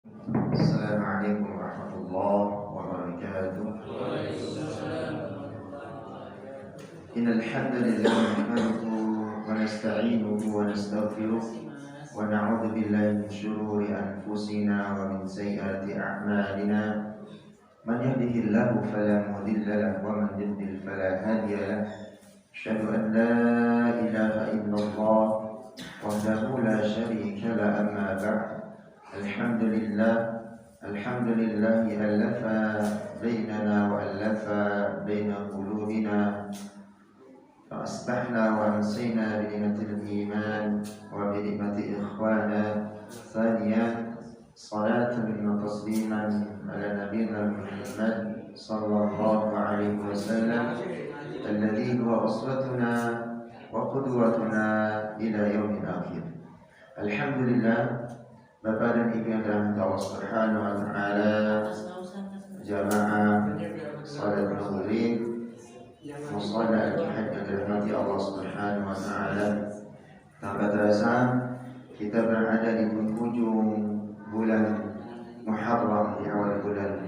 Assalamualaikum warahmatullahi wabarakatuh. Innal hamdalillah nahmaduhu wa nasta'inuhu wa nastaghfiruh wa na'udzu billahi min shururi anfusina wa min sayyiati a'malina. Man yahdihillahu fala mudilla lahu wa man yudlil fala hadiya lahu. Asyhadu an la ilaha illallah wahdahu la syarika lahu amma ba'd. Alhamdulillah alafa bainana wa alafa baina qulubina fa asbahna wa amsayna bi ni'matil iman wa bi ni'mati ikhwana. Thaniyan salatan wa tasliman ala nabiyyina Muhammad sallallahu alaihi wasallam alladhi huwa uswatuna wa qudwatuna ila yaumil akhir. Alhamdulillah, Bapak dan Ibu yang dirahmati Allah Subhanahu wa taala, jamaah salat maghrib, musalla al-jihad yang dirahmati Allah Subhanahu wa taala. Tanpa terasa kita berada di penghujung bulan Muharram, di awal bulan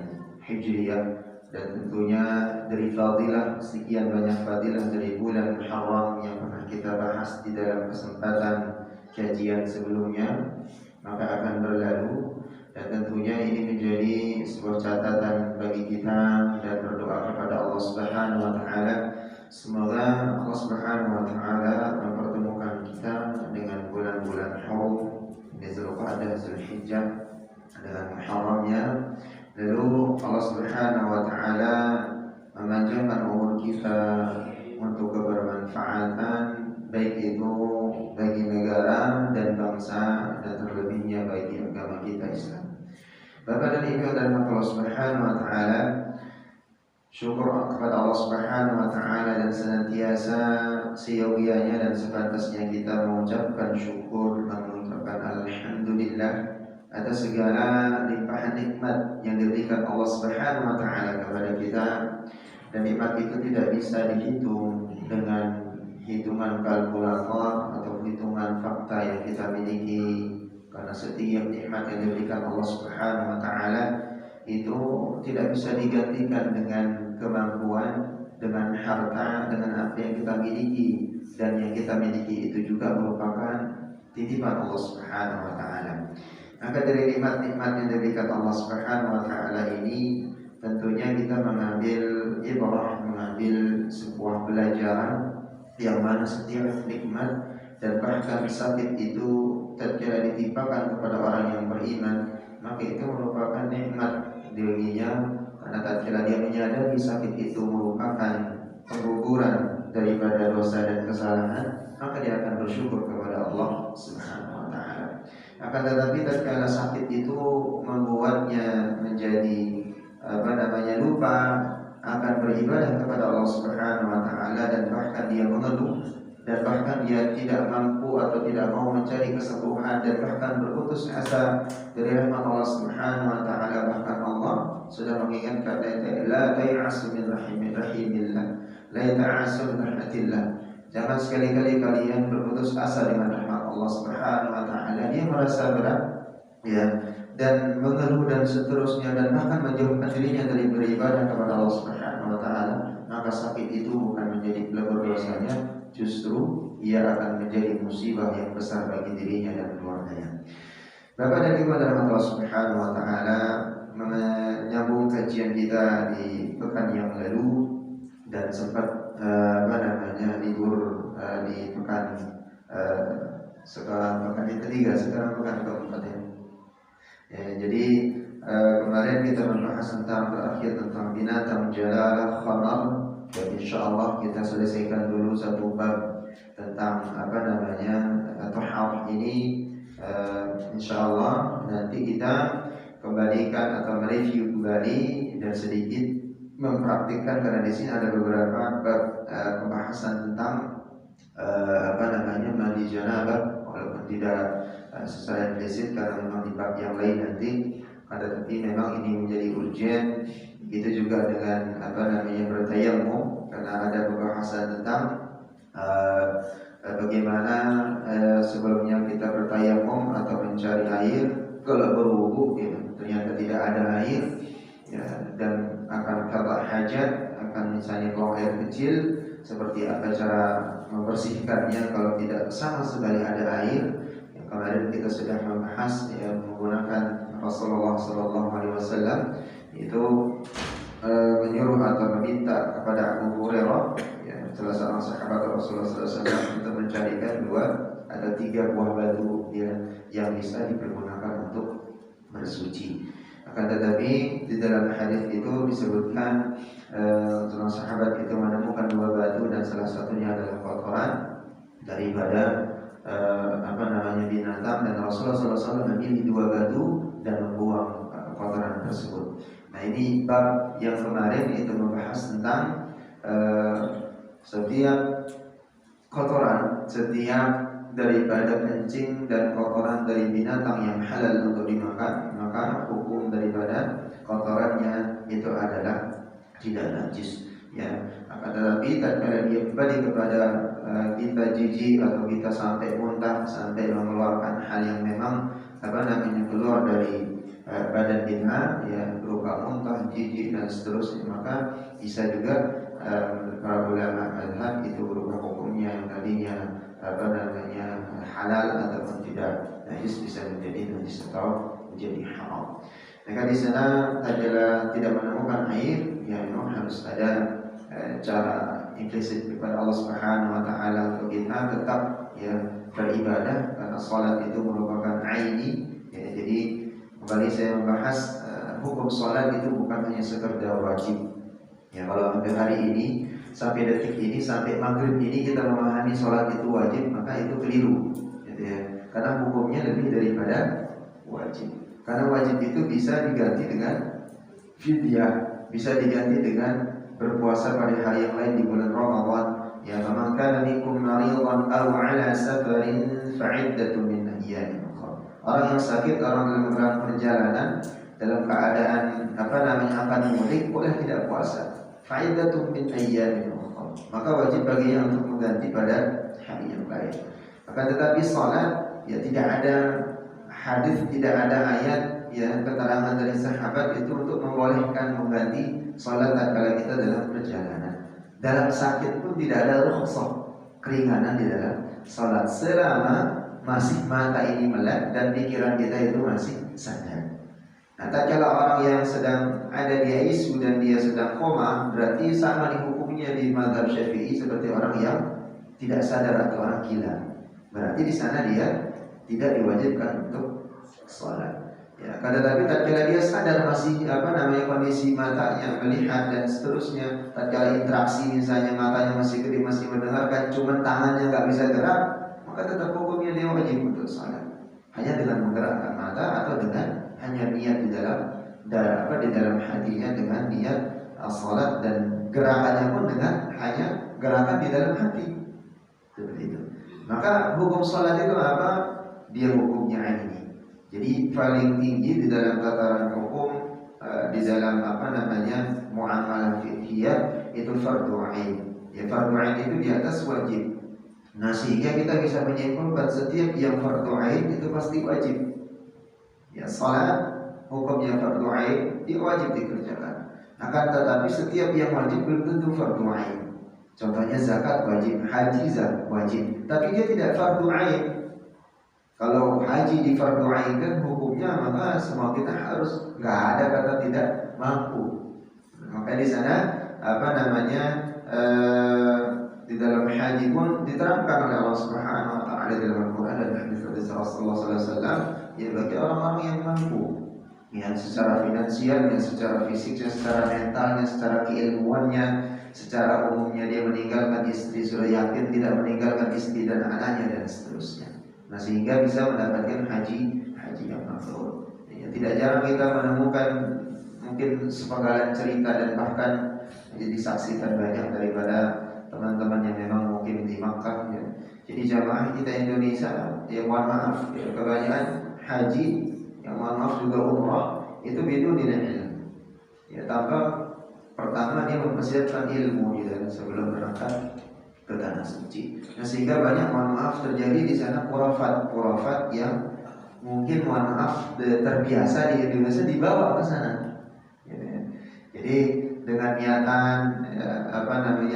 Hijriah, dan tentunya dari fadilah, sekian banyak fadilah dari bulan Muharram yang pernah kita bahas di dalam kesempatan kajian sebelumnya, maka akan berlalu, dan tentunya ini menjadi sebuah catatan bagi kita dan berdoa kepada Allah Subhanahu wa taala semoga Allah Subhanahu wa taala mempertemukan kita dengan bulan-bulan haram di Zulqa'dah, Zulhijjah dengan Muharramnya, lalu Allah Subhanahu wa taala memanjangkan umur kita untuk kebermanfaatan, baik itu bagi negara dan bangsa, dan terlebihnya bagi agama kita Islam. Bapak dan Ibu dan Allah Subhanahu wa taala, syukur kepada Allah Subhanahu wa taala dan senantiasa seyogianya dan sepantasnya kita mengucapkan syukur, mengucapkan alhamdulillah atas segala limpahan nikmat yang diberikan Allah Subhanahu wa taala kepada kita, dan nikmat itu tidak bisa dihitung dengan hitungan kalkulator atau hitungan fakta yang kita miliki, karena setiap nikmat yang diberikan Allah Subhanahu wa taala itu tidak bisa digantikan dengan kemampuan, dengan harta, dengan apa yang kita miliki, dan yang kita miliki itu juga merupakan titipan Allah Subhanahu wa taala. Maka dari nikmat-nikmat yang diberikan Allah Subhanahu wa taala ini, tentunya kita mengambil ibrah, mengambil sebuah pelajaran yang mana setiap nikmat dan bahkan sakit itu tatkala ditimpakan kepada orang yang beriman, maka itu merupakan nikmat baginya, karena tatkala dia menyadari sakit itu merupakan pengguguran daripada dosa dan kesalahan, maka dia akan bersyukur kepada Allah Subhanahu wa taala. Akan tetapi tatkala sakit itu membuatnya menjadi lupa akan beribadah kepada Allah Subhanahu wa taala, dan bahkan dia mengeluh, dan bahkan dia tidak mampu atau tidak mau mencari kesembuhan, dan bahkan berputus asa dari rahmat Allah Subhanahu wa taala. Bahkan Allah sudah mengingatkan, la ta'asu min rahimillah, la ta'asu min rahmatillah. Jangan sekali-kali kalian berputus asa dengan rahmat Allah Subhanahu wa taala. Dia merasa berat, ya, dan mengeluh dan seterusnya, dan bahkan menjauhkan dirinya dari beribadah kepada Allah Subhanahu wa taala, maka sakit itu bukan menjadi pelebur dosanya, justru ia akan menjadi musibah yang besar bagi dirinya dan keluarganya. Bapak dan Ibu dalam Allah Subhanahu wa taala, menyambung kajian kita di pekan yang lalu, dan sempat libur di pekan sekarang pekan yang ketiga, sekarang pekan keempat ya. Jadi kemarin kita membahas tentang terakhir tentang binatang jalalah khamar, dan insyaallah kita selesaikan dulu satu bab tentang tahawuf ini. Insyaallah nanti kita kembalikan atau mereview kembali dan sedikit mempraktikkan, karena di sini ada beberapa bab pembahasan tentang mandi janabah, walaupun tidak secara implisit karena memang di bab yang lain nanti, tetapi memang ini menjadi urgent. Begitu juga dengan bertayamum, karena ada pembahasan tentang bagaimana sebelumnya kita bertayamum atau mencari air kalau berwudu, gitu. hajat, akan misalnya buang air kecil, seperti apa cara membersihkannya kalau tidak sama sekali ada air. Yang kemarin kita sudah membahas menggunakan Rasulullah SAW itu menyuruh atau meminta kepada Abu Hurairah, salah seorang sahabat Rasulullah SAW, untuk mencarikan 3 buah batu yang bisa dipergunakan untuk bersuci. Akan tetapi di dalam hadis itu disebutkan seorang sahabat itu menemukan 2 batu dan salah satunya adalah kotoran daripada binatang, dan Rasulullah SAW memilih 2 batu dan membuang kotoran tersebut. Nah, ini bab yang kemarin itu membahas tentang setiap kotoran, setiap daripada kencing dan kotoran dari binatang yang halal untuk dimakan, maka hukum daripada kotorannya itu adalah tidak najis. Ya, akan tetapi tatkala dia kembali kepada kita jijik atau kita sampai muntah, sampai mengeluarkan hal yang memang keluar dari badan kita, berupa muntah, jijik dan seterusnya, maka bisa juga para ulama mazhab itu berupa hukumnya yang tadinya halal ataupun tidak najis bisa menjadi najis atau menjadi haram. Maka di sana adalah tidak menemukan air, memang harus ada cara implisit kepada Allah Subhanahu wa taala untuk kita tetap beribadah, karena salat itu merupakan aini. Jadi kembali saya membahas hukum salat itu bukan hanya sekedar wajib. Kalau sampai hari ini, sampai detik ini, sampai maghrib ini kita memahami salat itu wajib, maka itu keliru. Karena hukumnya lebih daripada wajib. Karena wajib itu bisa diganti dengan fidyah, bisa diganti dengan berpuasa pada hari yang lain di bulan Ramadan. Man kana minkum maridan aw ala safarin fa'iddatun min ayyamin ukhra. Orang yang sakit, orang dalam perjalanan, dalam keadaan akan mudik, boleh tidak puasa. Fa'iddatun min ayyamin ukhra. Maka wajib baginya untuk mengganti pada hari yang lain. Akan tetapi salat tidak ada hadis, tidak ada ayat keterangan dari sahabat itu untuk membolehkan mengganti salat tatkala kita dalam perjalanan. Dalam sakit pun tidak ada rukhsah, keringanan di dalam salat selama masih mata ini melek dan pikiran kita itu masih sadar. Nah, tatkala orang yang sedang ada di ICU dan dia sedang koma, berarti sama dihukumnya di mazhab Syafi'i seperti orang yang tidak sadar atau orang gila. Berarti di sana dia tidak diwajibkan untuk sholat. Tetapi tatkala dia sadar masih kondisi matanya melihat dan seterusnya, tatkala interaksi misalnya matanya masih gede, masih mendengarkan, cuman tangannya nggak bisa gerak, maka tetap hukumnya dia wajib untuk sholat. Hanya dengan menggerakkan mata atau dengan hanya niat di dalam hatinya dengan niat sholat, dan gerakannya pun dengan hanya gerakan di dalam hati. Seperti itu. Maka hukum sholat itu apa? Dia hukumnya ini. Jadi paling tinggi di dalam tataran hukum, di dalam muamalah fiqhiyah itu fardu ain. Fardu ain itu di atas wajib. Nah, sehingga kita bisa menyimpulkan setiap yang fardu ain itu pasti wajib. Salat hukumnya fardu ain, dia wajib dikerjakan. Akan tetapi setiap yang wajib belum tentu fardu ain. Contohnya zakat wajib, haji wajib, tapi dia tidak fardu ain. Kalau haji di fardu ain kan hukumnya, maka semua kita harus, nggak ada kata tidak mampu. Maka di sana di dalam haji pun diterangkan oleh Allah Subhanahu wa taala dalam Al-Qur'an dan hadis Rasulullah sallallahu alaihi wasallam, bagi orang-orang yang mampu, yang secara finansial, yang secara fisik, yang secara mentalnya, secara keilmuannya, secara umumnya dia meninggalkan istri, sudah yakin tidak meninggalkan istri dan anaknya dan seterusnya. Nah, sehingga bisa mendapatkan haji yang mabrur. Tidak jarang kita menemukan mungkin sepenggalan cerita dan bahkan disaksikan banyak daripada teman-teman yang memang mungkin di Makkah. Jadi jamaah kita Indonesia, mohon maaf, kebanyakan haji, yang mohon maaf juga umrah itu bidun ilmu. Tanpa pertama dia mempersiapkan ilmu sebelum berangkat ke tanah suci. Nah, sehingga banyak mohon maaf terjadi di sana khurafat yang mungkin mohon maaf terbiasa di Indonesia dibawa ke sana. Jadi dengan niatan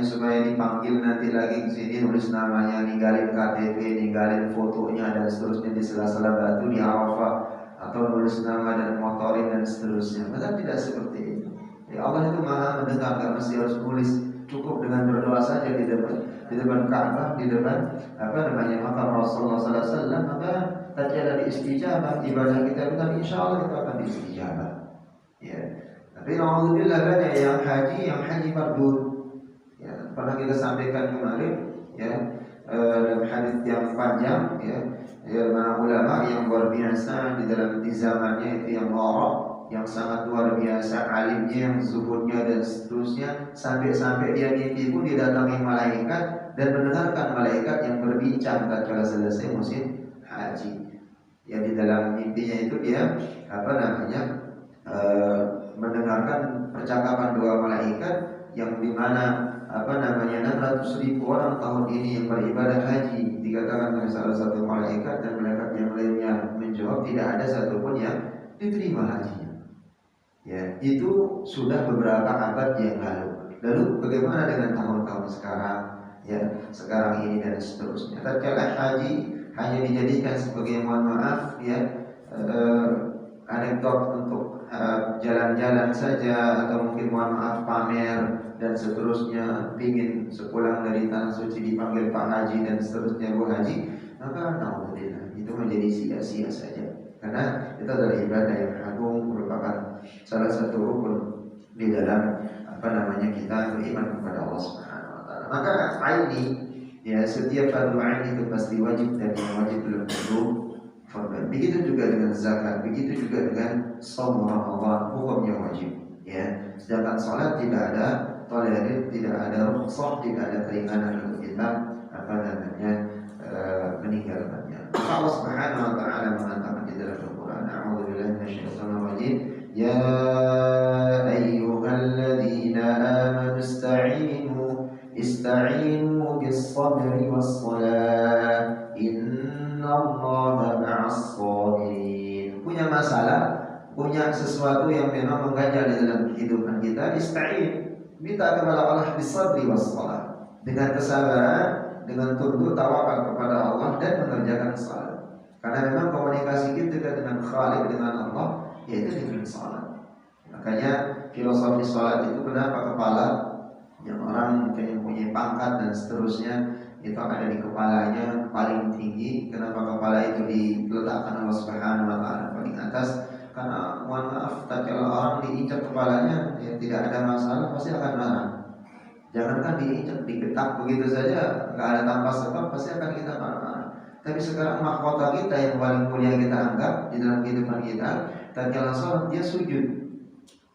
supaya dipanggil nanti lagi ke sini, nulis namanya, ninggalin KTP, ninggalin fotonya dan seterusnya di sela-sela batu di Arafah, atau nulis nama dan motorin dan seterusnya. Padahal tidak seperti itu. Ya, Allah itu Maha mendengar, nggak mesti harus nulis, cukup dengan berdoa saja di depan Ka'bah, di depan makam Rasulullah SAW, maka tatkala diistijabah ibadah kita benar, insya Allah itu akan diistijabah. Ya. Tapi alhamdulillah banyak yang haji mardud. Ya, pernah kita sampaikan kemarin, ya, dalam hadis yang panjang, ya, mana ulama yang luar biasa di zamannya itu yang ngorok, yang sangat luar biasa alimnya, yang zuhudnya dan seterusnya, sampai dia mimpi pun didatangi malaikat dan mendengarkan malaikat yang berbincang tatkala selesai musim haji. Ya, di dalam mimpinya itu dia mendengarkan percakapan dua malaikat yang dimana 600.000 orang tahun ini yang beribadah haji, dikatakan oleh salah satu malaikat, dan malaikat yang lainnya menjawab tidak ada satupun yang diterima hajinya. Ya, itu sudah beberapa abad yang lalu. Lalu bagaimana dengan tahun-tahun sekarang? Ya, sekarang ini dan seterusnya. Tatkala haji hanya dijadikan sebagai, mohon maaf, ya, anekdot untuk jalan-jalan saja, atau mungkin mohon maaf pamer dan seterusnya, ingin sepulang dari tanah suci dipanggil Pak Haji dan seterusnya, Bu Haji, maka alhamdulillah itu menjadi sia-sia saja, karena itu adalah ibadah yang agung, merupakan salah satu rukun di dalam kita beriman kepada Allah Subhanahu wa taala. Maka ini, ya, setiap fardu ain itu pasti wajib, dan yang wajib belum tentu fardu. Begitu juga dengan zakat, begitu juga dengan shaum Ramadan, hukumnya wajib, ya. Sedangkan salat tidak ada tolerir, tidak ada rukhsah, tidak ada keringanan untuk kita meninggalkannya. Allah Subhanahu wa taala mengatakan di dalam Al-Qur'an, a'udzubillahi minasyaitonir rajim, ya ayyuhalladzina amanu ista'inu bis-sabri was-salah innallaha ma'as-sabirin. Punya masalah, punya sesuatu yang memang mengganjal di dalam kehidupan kita, ista'in, minta kepada Allah bis-sabri was-salah, dengan kesabaran, dengan tunduk tawakal kepada Allah dan mengerjakan salat. Karena memang komunikasi kita dengan Khalik, dengan Allah, yaitu dengan salat. Makanya filosofi salat itu, kenapa kepala yang orang mungkin yang punya pangkat dan seterusnya itu ada di kepalanya paling tinggi. Kenapa kepala itu diletakkan Allah Subhanahu wa taala paling atas? Karena mohon maaf, tatkala orang diinjak kepalanya, ya, tidak ada masalah, pasti akan marah. Jangankan diinjak, digetak begitu saja, nggak ada tanpa sebab, pasti akan kita marah. Tapi sekarang mahkota kita yang paling mulia kita anggap di dalam kehidupan kita, tatkala sholat dia sujud,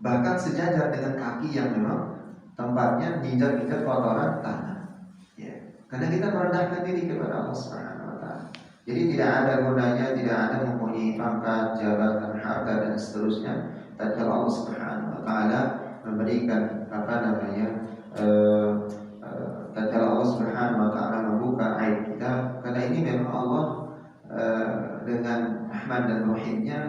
bahkan sejajar dengan kaki yang memang tempatnya diinjak-injak kotoran tanah. Ya, karena kita merendahkan diri kepada Allah Subhanahu wa taala. Jadi tidak ada gunanya, tidak ada mempunyai pangkat, jabatan, harta dan seterusnya, tatkala Allah Subhanahu wa taala memberikan tatkala Allah Subhanahu wa taala membuka aib kita, karena ini memang Allah dengan Rahman dan Rahimnya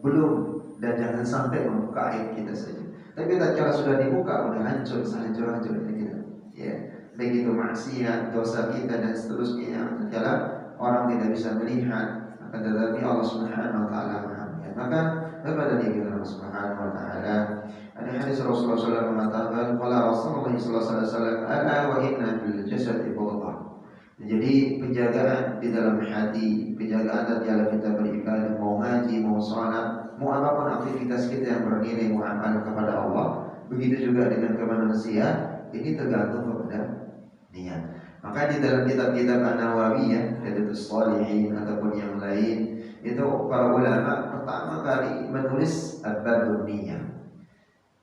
belum dan jangan sampai membuka aib kita saja. Tapi tatkala sudah dibuka, udah hancur kita. Ya, baik itu maksiat, dosa kita dan seterusnya yang tatkala orang tidak bisa melihat, akan tetapi Allah Subhanahu wa taala melihat. Maka kepada diri Allah Subhanahu wa taala, ada hadis Rasulullah SAW mengatakan, qala Rasulullah SAW, ala wa inna fil jasadi mudghah. Jadi penjagaan di dalam hati, penjagaan tatkala kita beribadah, mau ngaji, mau salat, mau apapun aktivitas kita yang bernilai muamalah kepada Allah, begitu juga dengan manusia, ini tergantung kepada niat. Maka di dalam kitab-kitab An-Nawawiyah, Riyadhus Shalihin ataupun yang lain, itu para ulama pertama kali menulis bab niat.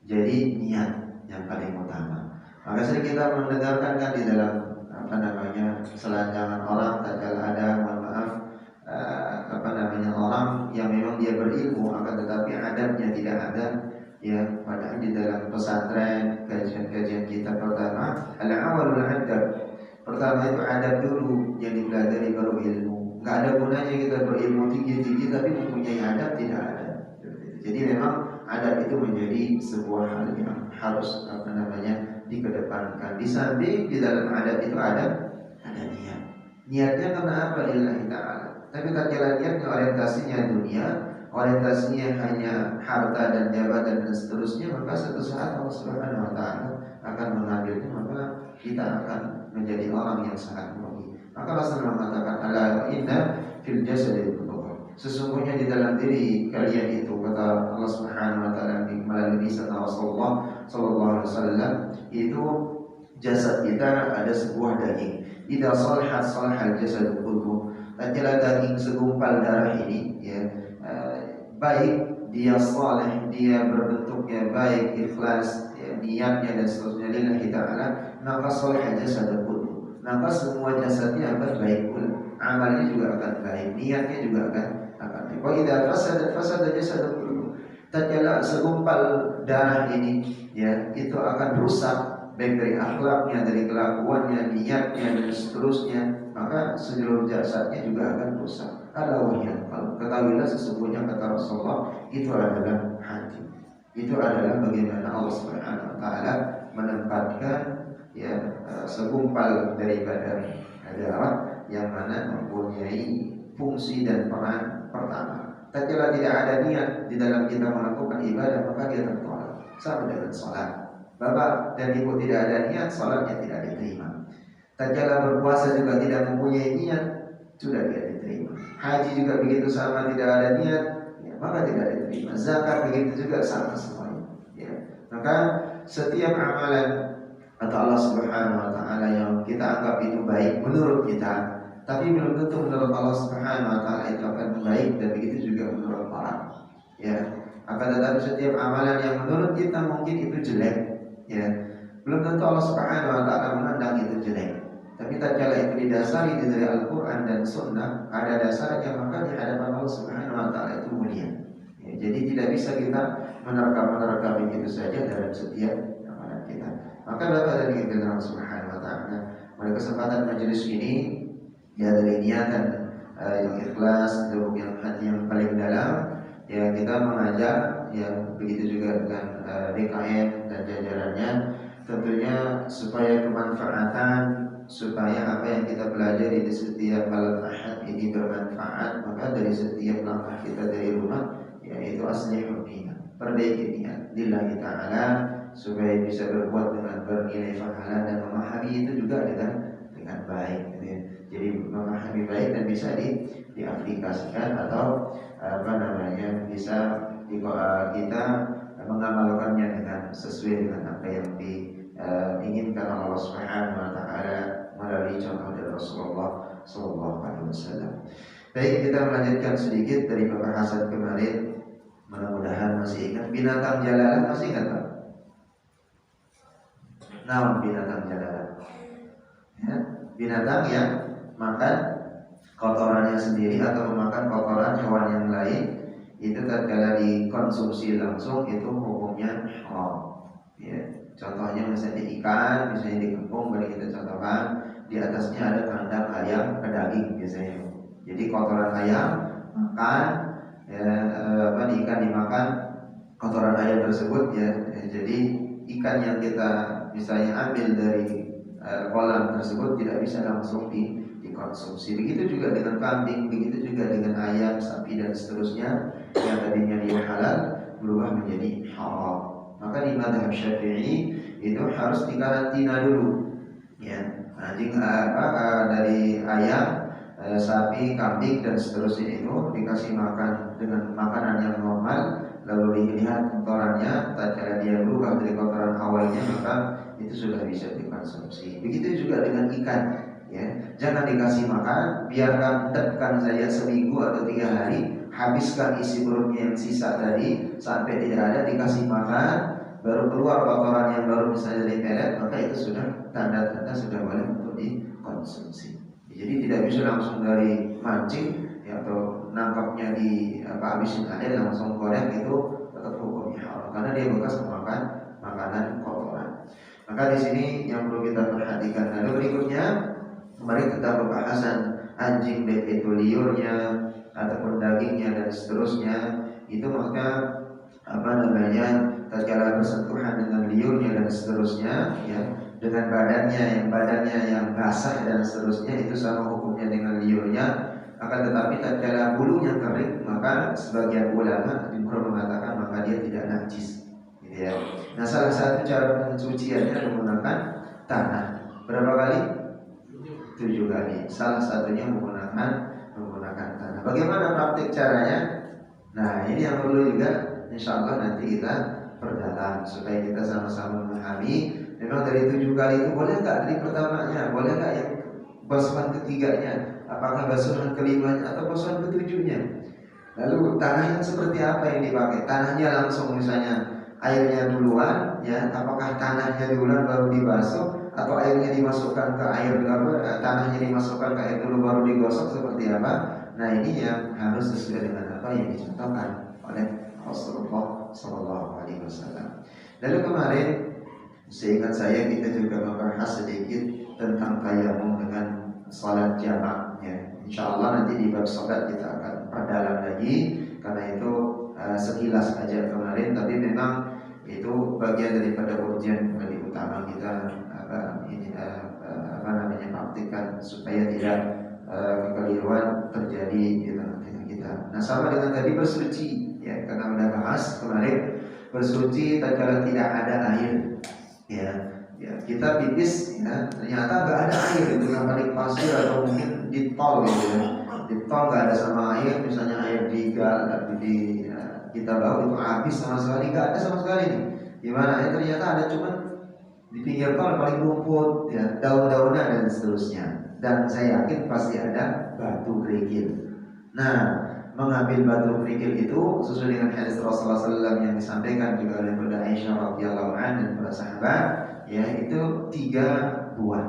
Jadi niat yang paling utama. Maka sering kita mendengarkan kan di dalam selanjangan orang, tatkala ada, mohon maaf, orang yang memang dia berilmu akan tetapi adabnya tidak ada, ya. Padahal di dalam pesantren, kajian-kajian kita pertama, al-awwalul adab. Pertama itu adab dulu yang dipelajari, baru ilmu. Enggak ada gunanya kita berilmu tinggi-tinggi tapi mempunyai adab tidak ada. Jadi memang adat itu menjadi sebuah hal yang harus dikedepankan. Di samping di dalam adat itu ada niat. Niatnya karena apa? Lillahi ta'ala. Tapi tatkala niatnya orientasinya dunia, orientasinya hanya harta dan jabatan dan seterusnya, maka suatu saat Allah Subhanahu wa taala akan mengambilnya, maka kita akan menjadi orang yang sangat merugi. Maka Rasulullah mengatakan, ala inna fil jasadi mudghah. Sesungguhnya di dalam diri kalian itu, kata Allah Subhanahu wa taala melalui lisan Rasulullah sallallahu alaihi wasallam, itu jasad kita ada sebuah daging. Idza salahat salahal jasad kulluh. Tatkala daging segumpal darah ini baik, dia saleh, dia berbentuknya baik, ikhlas, niatnya dan seterusnya lillahi ta'ala, maka salih jasad kulluh. Maka semua jasadnya akan baik pula. Amalnya juga akan baik, niatnya juga akan baik. Wa idza fasada jasad kulluh. Tatkala segumpal darah ini itu akan rusak, baik dari akhlaknya, dari kelakuannya, niatnya dan seterusnya, maka seluruh jasadnya juga akan rusak. Ala wahyan, ketahuilah sesungguhnya kata Rasulullah, itu adalah hati. Itu adalah bagaimana Allah Subhanahu wa taala menempatkan segumpal daripada darah yang mana mempunyai fungsi dan peran pertama. Tatkala tidak ada niat di dalam kita melakukan ibadah, maka dia tertolak. Sama dengan salat. Bapak dan ibu tidak ada niat, salatnya tidak diterima. Tatkala berpuasa juga tidak mempunyai niat, sudah tidak diterima. Haji juga begitu sama, tidak ada niat, maka tidak diterima. Zakat begitu juga sama semuanya. Maka setiap amalan atau Allah Subhanahu wa taala yang kita anggap itu baik menurut kita, tapi belum tentu menurut Allah Subhanahu wa taala itu akan baik, dan begitu juga menurut orang. Akan tetapi setiap amalan yang menurut kita mungkin itu jelek, belum tentu Allah Subhanahu wa taala memandang itu jelek. Tapi tatkala itu didasari dari Al-Quran dan Sunnah, ada dasarnya, maka di hadapan Allah Subhanahu wa taala itu mulia. Jadi tidak bisa kita menerka begitu saja dalam setiap amalan kita. Maka Bapak dan Ibu Allah Subhanahu wa taala, pada kesempatan majelis ini, dari niatan yang ikhlas, yang hati yang paling dalam, kita mengajak, begitu juga dengan DKM dan jajarannya, tentunya supaya kemanfaatan, supaya apa yang kita pelajari di setiap malam Ahad ini bermanfaat, maka dari setiap langkah kita dari rumah, yaitu aslihul niat, perbaiki niat lillahi ta'ala, supaya bisa berbuat dengan bernilai pahala dan memahami itu juga dengan baik. Jadi memahami baik dan bisa diaplikasikan atau bisa kita mengamalkannya dengan sesuai dengan apa yang diinginkan Allah Subhanahu wa taala melalui contoh dari Rasulullah sallallahu alaihi wasallam. Baik, kita melanjutkan sedikit dari pembahasan kemarin. Mudah-mudahan masih ingat binatang jalalan, masih ingat Pak? Nah, binatang jalalan, binatang yang makan kotorannya sendiri atau memakan kotoran hewan yang lain, itu tatkala dikonsumsi langsung itu hukumnya haram. Contohnya misalnya ikan, misalnya di kampung bagi kita contohkan, di atasnya ada kandang ayam pedaging biasanya. Jadi kotoran ayam makan, ikan dimakan kotoran ayam tersebut, jadi ikan yang kita misalnya ambil dari kolam tersebut tidak bisa langsung dikonsumsi. Begitu juga dengan kambing, begitu juga dengan ayam, sapi dan seterusnya yang tadinya dia halal berubah menjadi haram. Maka di mazhab Syafi'i itu harus dikarantina dulu. Dari ayam, sapi, kambing dan seterusnya itu dikasih makan dengan makanan yang normal, lalu dilihat kotorannya, tatkala dia berubah dari kotoran awalnya, maka itu sudah bisa dikonsumsi. Begitu juga dengan ikan, jangan dikasih makan, biarkan endapkan saja seminggu atau 3 hari, habiskan isi perutnya yang sisa tadi sampai tidak ada, dikasih makan, baru keluar kotoran yang baru misalnya dari pelet, maka itu sudah tanda-tanda sudah boleh untuk dikonsumsi. Jadi tidak bisa langsung dari mancing atau nangkapnya habisin air langsung goreng, itu tetap hukumnya haram karena dia bekas memakan makanan kotoran. Maka di sini yang perlu kita perhatikan. Lalu berikutnya, kemarin kita pembahasan anjing, baik itu liurnya ataupun dagingnya dan seterusnya, itu maka tatkala bersentuhan dengan liurnya dan seterusnya, ya, dengan badannya yang basah dan seterusnya, itu sama hukumnya dengan liurnya. Akan tetapi tatkala bulunya kering, maka sebagian ulama mengatakan maka dia tidak najis, gitu ya. Nah, salah satu cara pencuciannya menggunakan tanah. Berapa kali? 7 kali. Salah satunya menggunakan tanah. Bagaimana praktik caranya? Nah, ini yang perlu juga insya Allah nanti kita perdalam supaya kita sama-sama memahami. Memang dari 7 kali itu boleh nggak dari pertamanya, boleh nggak yang basuhan ketiganya, apakah basuhan kelimanya atau basuhan ketujuhnya. Lalu tanah yang seperti apa yang dipakai? Tanahnya langsung misalnya airnya duluan, ya, apakah tanahnya duluan baru dibasuh atau airnya dimasukkan ke air, tanahnya dimasukkan ke air dulu baru digosok, seperti apa? Nah, ini yang harus sesuai dengan apa yang dicontohkan oleh Rasulullah SAW. Lalu kemarin seingat saya kita juga membahas sedikit tentang tayamum dengan salat jamak, ya. Insya Allah nanti di bab salat kita akan perdalam lagi, karena itu sekilas aja kemarin, tapi memang itu bagian daripada urgen lebih utama kita praktikkan supaya tidak kekeliruan terjadi di tengah-tengah kita. Nah, sama dengan tadi bersuci, ya, karena udah bahas kemarin bersuci tatkala tidak ada air, ya, kita pipis, ya, ternyata nggak ada air, itu yang paling pasir atau mungkin di tol, gitu ya. Di tol nggak ada sama air, misalnya air kita bawa itu habis sama sekali, nggak ada sama sekali nih. Gimana? Ya, ternyata ada cuman di pinggir tol paling rumput, ya, daun-daunan dan seterusnya. Dan saya yakin pasti ada batu kerikil. Nah, mengambil batu kerikil itu sesuai dengan hadis Rasulullah SAW yang disampaikan juga oleh Bunda Aisyah radhiyallahu anha dan para sahabat, ya, itu 3 buah.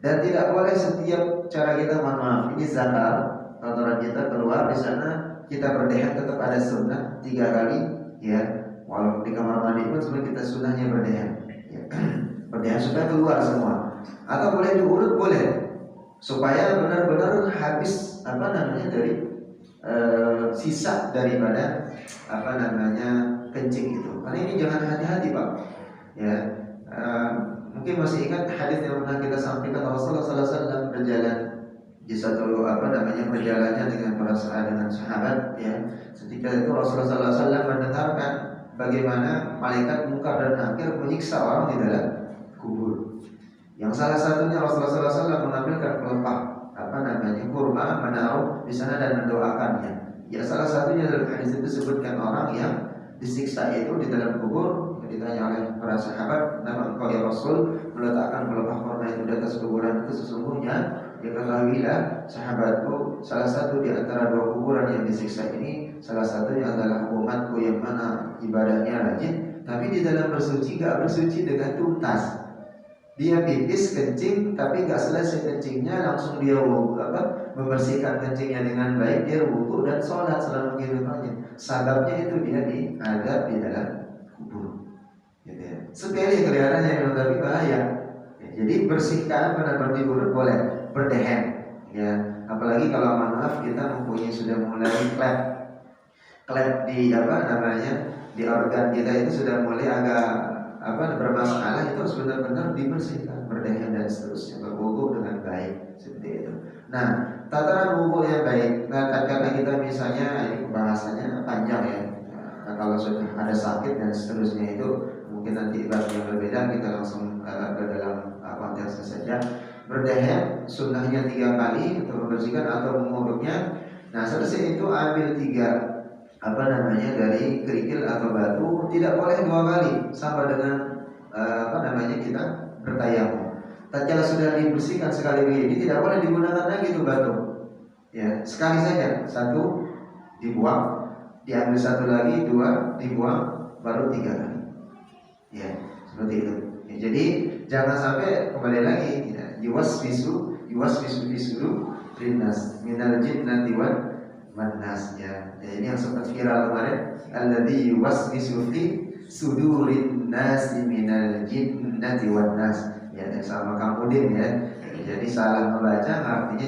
Dan tidak boleh setiap cara kita, mohon maaf, ini zakar, kotoran kita keluar di sana, kita berdehem tetap ada sunnah 3 kali, ya. Walaupun di kamar mandi pun sebenarnya kita sunnahnya berdehem, ya. Berdehem supaya keluar semua. Atau boleh diurut, boleh, supaya benar-benar habis dari sisa daripada kencing itu. Karena ini jangan hati-hati, Pak, ya. Mungkin masih ingat hadis yang pernah kita sampaikan, Rasulullah SAW berjalan di satu perjalanannya dengan para sahabat, ya. Ketika itu Rasulullah SAW mendengarkan bagaimana malaikat Munkar dan Nakir menyiksa orang di dalam kubur. Yang salah satunya Rasulullah SAW mengambilkan pelepah kurma, menaruh di sana dan mendoakannya. Ya, salah satunya dalam hadis itu disebutkan orang yang disiksa itu di dalam kubur. Ditanya oleh para sahabat, "Nama engkau ya Rasul meletakkan pelepah kurma itu di atas kuburan itu?" Sesungguhnya, ya, ketahuilah sahabatku, salah satu di antara 2 kuburan yang disiksa ini, salah satunya adalah umatku yang mana ibadahnya rajin, tapi di dalam bersuci gak bersuci dengan tuntas. Dia pipis, kencing, tapi gak selesai kencingnya langsung dia membersihkan kencingnya dengan baik, dia wudu dan sholat selama kehidupannya. Sababnya itu dia diadab di dalam kubur, gitu ya. Sepele kelihatannya, tapi bahaya, ya. Jadi bersihkan benar-benar diurut, boleh berdehem, ya. Apalagi kalau maaf kita mempunyai sudah mulai klep di di organ kita itu sudah mulai agak bermasalah, itu harus benar-benar dibersihkan, berdehem dan seterusnya, berwudu dengan baik, seperti itu. Nah, tataran wudu yang baik. Nah, karena kita misalnya ini bahasannya panjang, ya. Nah, kalau sudah ada sakit dan seterusnya itu mungkin nanti ibarat yang berbeda, kita langsung ke dalam konteksnya saja. Berdehem sunnahnya 3 kali untuk membersihkan atau mengurutnya. Nah, selesai itu ambil 3 dari kerikil atau batu, tidak boleh 2 kali, sama dengan kita bertayamum. Tatkala sudah dibersihkan sekali ini, tidak boleh digunakan lagi itu batu, ya. Sekali saja, 1 dibuang, diambil 1 lagi, 2 dibuang, baru 3 kali, ya, seperti itu, ya. Jadi jangan sampai kembali lagi, ya. Yuwaswisu rinnas minal jinnati wan manas, ya. Ini yang sempat viral kemarin, alladzi yuwaswisu fi sudurin nasi minal jinnati wan nas, ya, sama Kang Udin, ya. Jadi salah membaca artinya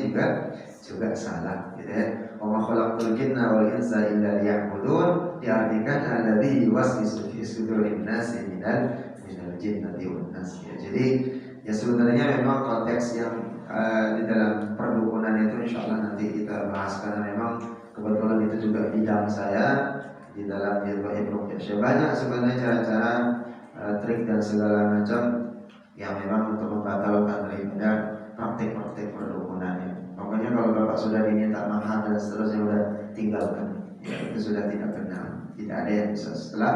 juga salah, gitu ya. wa ma khalaqtul jinna wal insa illa liya'budun, diartikan alladzi yuwaswisu fi sudurin nasi minal jinnati wan nas. Jadi ya sebenarnya memang konteks yang di dalam perdukunan itu insya Allah nanti kita bahas, karena memang kebetulan itu juga bidang saya di dalam ilmu ruqyah. Banyak sebenarnya cara-cara trik dan segala macam yang memang untuk membatalkan daripada praktik-praktik perdukunannya. Pokoknya kalau Bapak sudah diminta mahar dan seterusnya udah tinggalkan, ya, itu sudah tidak benar, tidak ada yang bisa. Setelah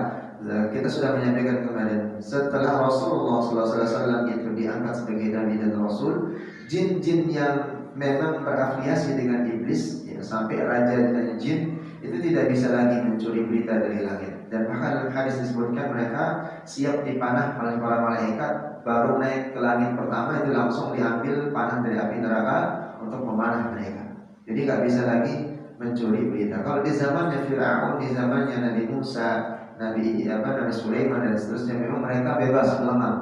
kita sudah menyampaikan kemarin, setelah Rasulullah SAW itu diangkat sebagai nabi dan rasul, jin-jin yang memang berafiliasi dengan iblis, ya, sampai raja dan jin itu tidak bisa lagi mencuri berita dari langit. Dan bahkan dalam hadis disebutkan mereka siap dipanah oleh para malaikat, baru naik ke langit pertama itu langsung diambil panah dari api neraka untuk memanah mereka. Jadi nggak bisa lagi mencuri berita. Kalau di zamannya Fir'aun, di zamannya Nabi Musa, Nabi Sulaiman dan seterusnya, memang mereka bebas melengah.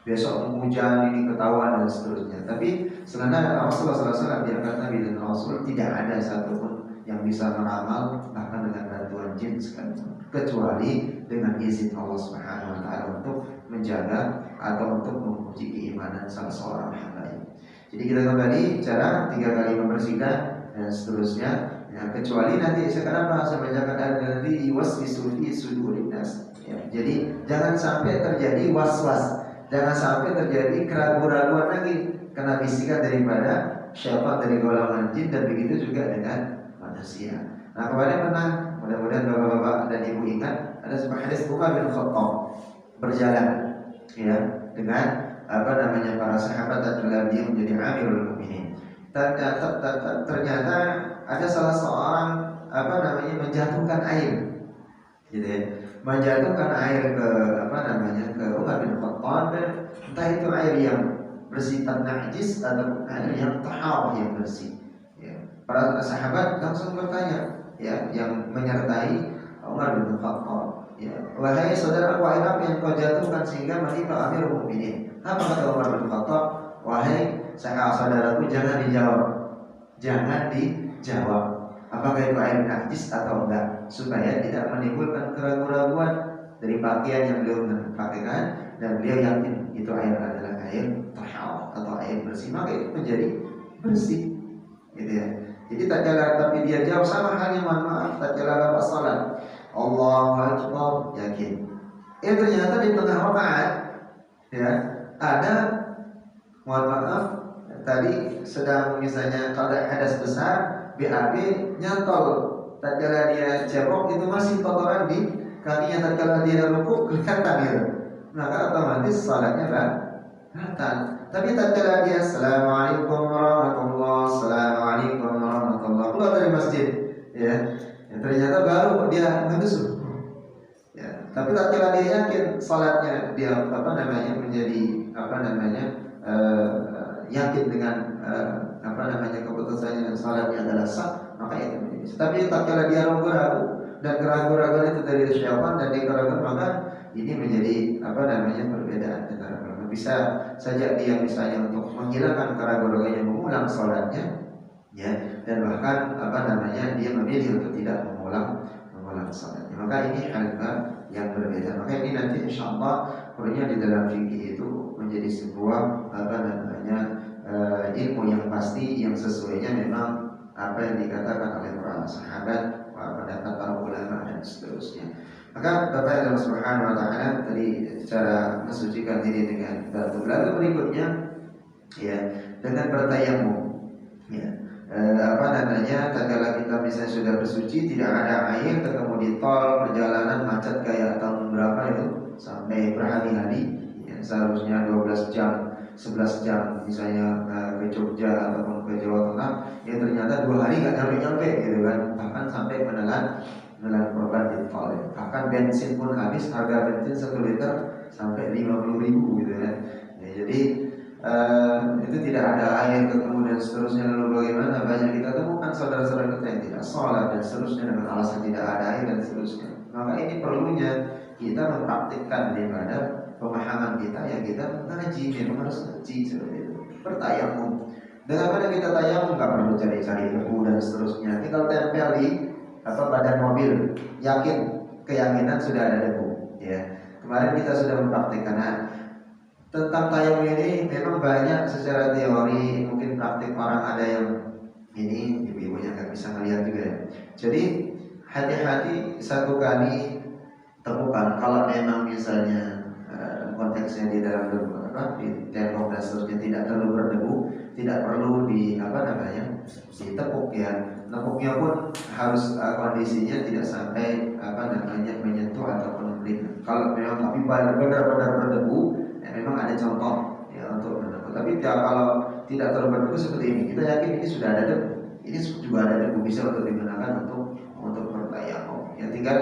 Besok hujan ini ketahuan dan seterusnya. Tapi sebenarnya Rasulullah SAW diangkat Nabi dan Rasul, tidak ada satupun yang bisa meramal bahkan dengan bantuan jin sekalipun, kecuali dengan izin Allah Subhanahu Wa Taala untuk menjaga atau untuk menguji keimanan salah seorang hamba. Jadi kita kembali cara 3 kali membersihkan dan seterusnya. Ya, kecuali nanti sekarang bahasa menjaga dari waswisu fi sudurin nas. Ya, jadi jangan sampai terjadi was-was, jangan sampai terjadi keraguan-keraguan lagi kena bisikan daripada syaitan dari golongan jin, dan begitu juga dengan manusia. Nah, kemarin pernah, mudah-mudahan bapak-bapak dan ibu ingat, ada sebuah hadis Umar bin Khattab berjalan, ya, dengan para sahabat dan beliau menjadi Amirul Mukminin. Ternyata ada salah seorang menjatuhkan air, gitu ya, menjatuhkan air ke ke Umar bin Khattab, entah itu air yang bersifat najis atau air yang tahar yang bersih. Ya. Para sahabat langsung bertanya, ya, yang menyertai Umar bin Khattab, ya, wahai saudara, wahai apa yang kau jatuhkan sehingga menimpa Amirul Mukminin? Apa kata Umar bin Khattab? Wahai saudaraku, jangan dijawab, jangan dijawab apakah itu air najis atau enggak, supaya tidak menimbulkan keraguan-keraguan dari pakaian yang beliau pakaikan, dan beliau yakin itu air adalah air tahar atau air bersih, maka itu menjadi bersih, gitu ya. Jadi tak jalan, tapi dia jawab sama halnya, mohon maaf, tak jalan apa salat, Allahu Akbar, yakin. Ternyata di tengah rakaat, ya, ada, mohon maaf, tadi sedang misalnya kalau hadas besar, BAB nyantol, tatkala dia jebok itu masih kotoran di kakinya, tatkala dia rukuk kelihatan gitu, maka otomatis salatnya batal. Tapi tatkala dia Assalamualaikum warahmatullahi, Assalamualaikum warahmatullahi, keluar dari masjid, ya, ternyata baru dia ngedusuk, ya. Tapi tatkala dia yakin salatnya dia menjadi yakin dengan keputusannya dan salatnya adalah sah, maka itu menjadi. Tapi tatkala dia ragu-ragu dan keraguan-raguan itu dari syaitan dan dikeraguan, maka ini menjadi perbedaan antara mereka. Bisa saja dia misalnya untuk menghilangkan keraguan-raguannya mengulang salatnya, ya, dan bahkan dia memilih untuk tidak mengulang salatnya. Maka ini hal yang berbeda. Maka ini nanti insyaallah perlunya di dalam fikih itu menjadi sebuah ilmu yang pasti, yang sesuainya memang apa yang dikatakan oleh para sahabat, pendapat para ulama dan seterusnya. Maka Bapak Allah Subhanahu Wa Taala tadi cara mensucikan diri dengan batu. Lalu berikutnya, ya, dengan bertayamum, ya. Tatkala kita misalnya sudah bersuci, tidak ada air, ketemu di tol, perjalanan macet kayak tahun berapa itu, sampai berhari-hari, ya, seharusnya 12 jam, 11 jam misalnya ke Jogja ataupun ke Jawa Tengah, ya ternyata 2 hari nggak nyampe-nyampe, gitu kan, bahkan sampai menelan korban di tol, ya. Bahkan bensin pun habis, harga bensin 1 liter sampai 50.000, gitu kan, ya. Jadi itu tidak ada air, ketemu dan seterusnya. Lalu bagaimana? Banyak kita temukan saudara-saudara kita yang tidak sholat dan seterusnya dengan alasan tidak ada air dan seterusnya. Maka ini perlunya kita mempraktikkan daripada pemahaman kita yang kita mengaji, memang harus ngaji seperti itu. Bertayamum, Dengan mana kita tayamum nggak perlu cari-cari debu dan seterusnya. Tinggal tempel di badan mobil, keyakinan sudah ada debu. Ya. Kemarin kita sudah mempraktikkan. Nah, tentang tayamum ini memang banyak secara teori, mungkin praktik orang ada yang ini ibu-ibunya nggak bisa melihat juga ya. Jadi hati-hati satu kali temukan kalau memang misalnya konteksnya di dalam di tembok dan seterusnya tidak terlalu berdebu, tidak perlu ditepuk ya. Nepuknya pun harus kondisinya tidak sampai menyentuh ataupun memberikan. Kalau memang tapi benar-benar berdebu, ya memang ada contoh ya untuk berdebu. Tapi ya, kalau tidak terlalu berdebu seperti ini, kita yakin ini sudah ada debu. Ini juga ada debu, bisa untuk digunakan untuk bertayamum. Ya tinggal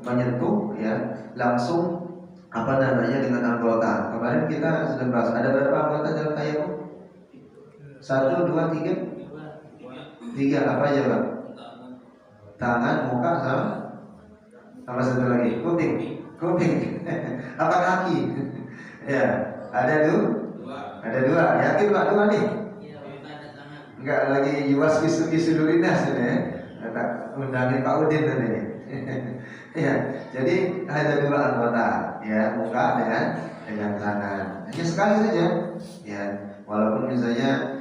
menyentuh ya langsung dengan anggota. Kemarin kita sudah bahas ada berapa anggota dalam tayamum? 1, 2, 3. 3 apa aja Pak? Tangan, muka, sama satu lagi kuping. Apa kaki? Ya, ada dua. Yakin Pak 2 nih? Enggak lagi yuwas kisu durinas ini ya. Undangin Pak Udin tadi. Ya, jadi ada 2 anggota ya, muka dengan tangan. Hanya sekali saja. Ya, walaupun misalnya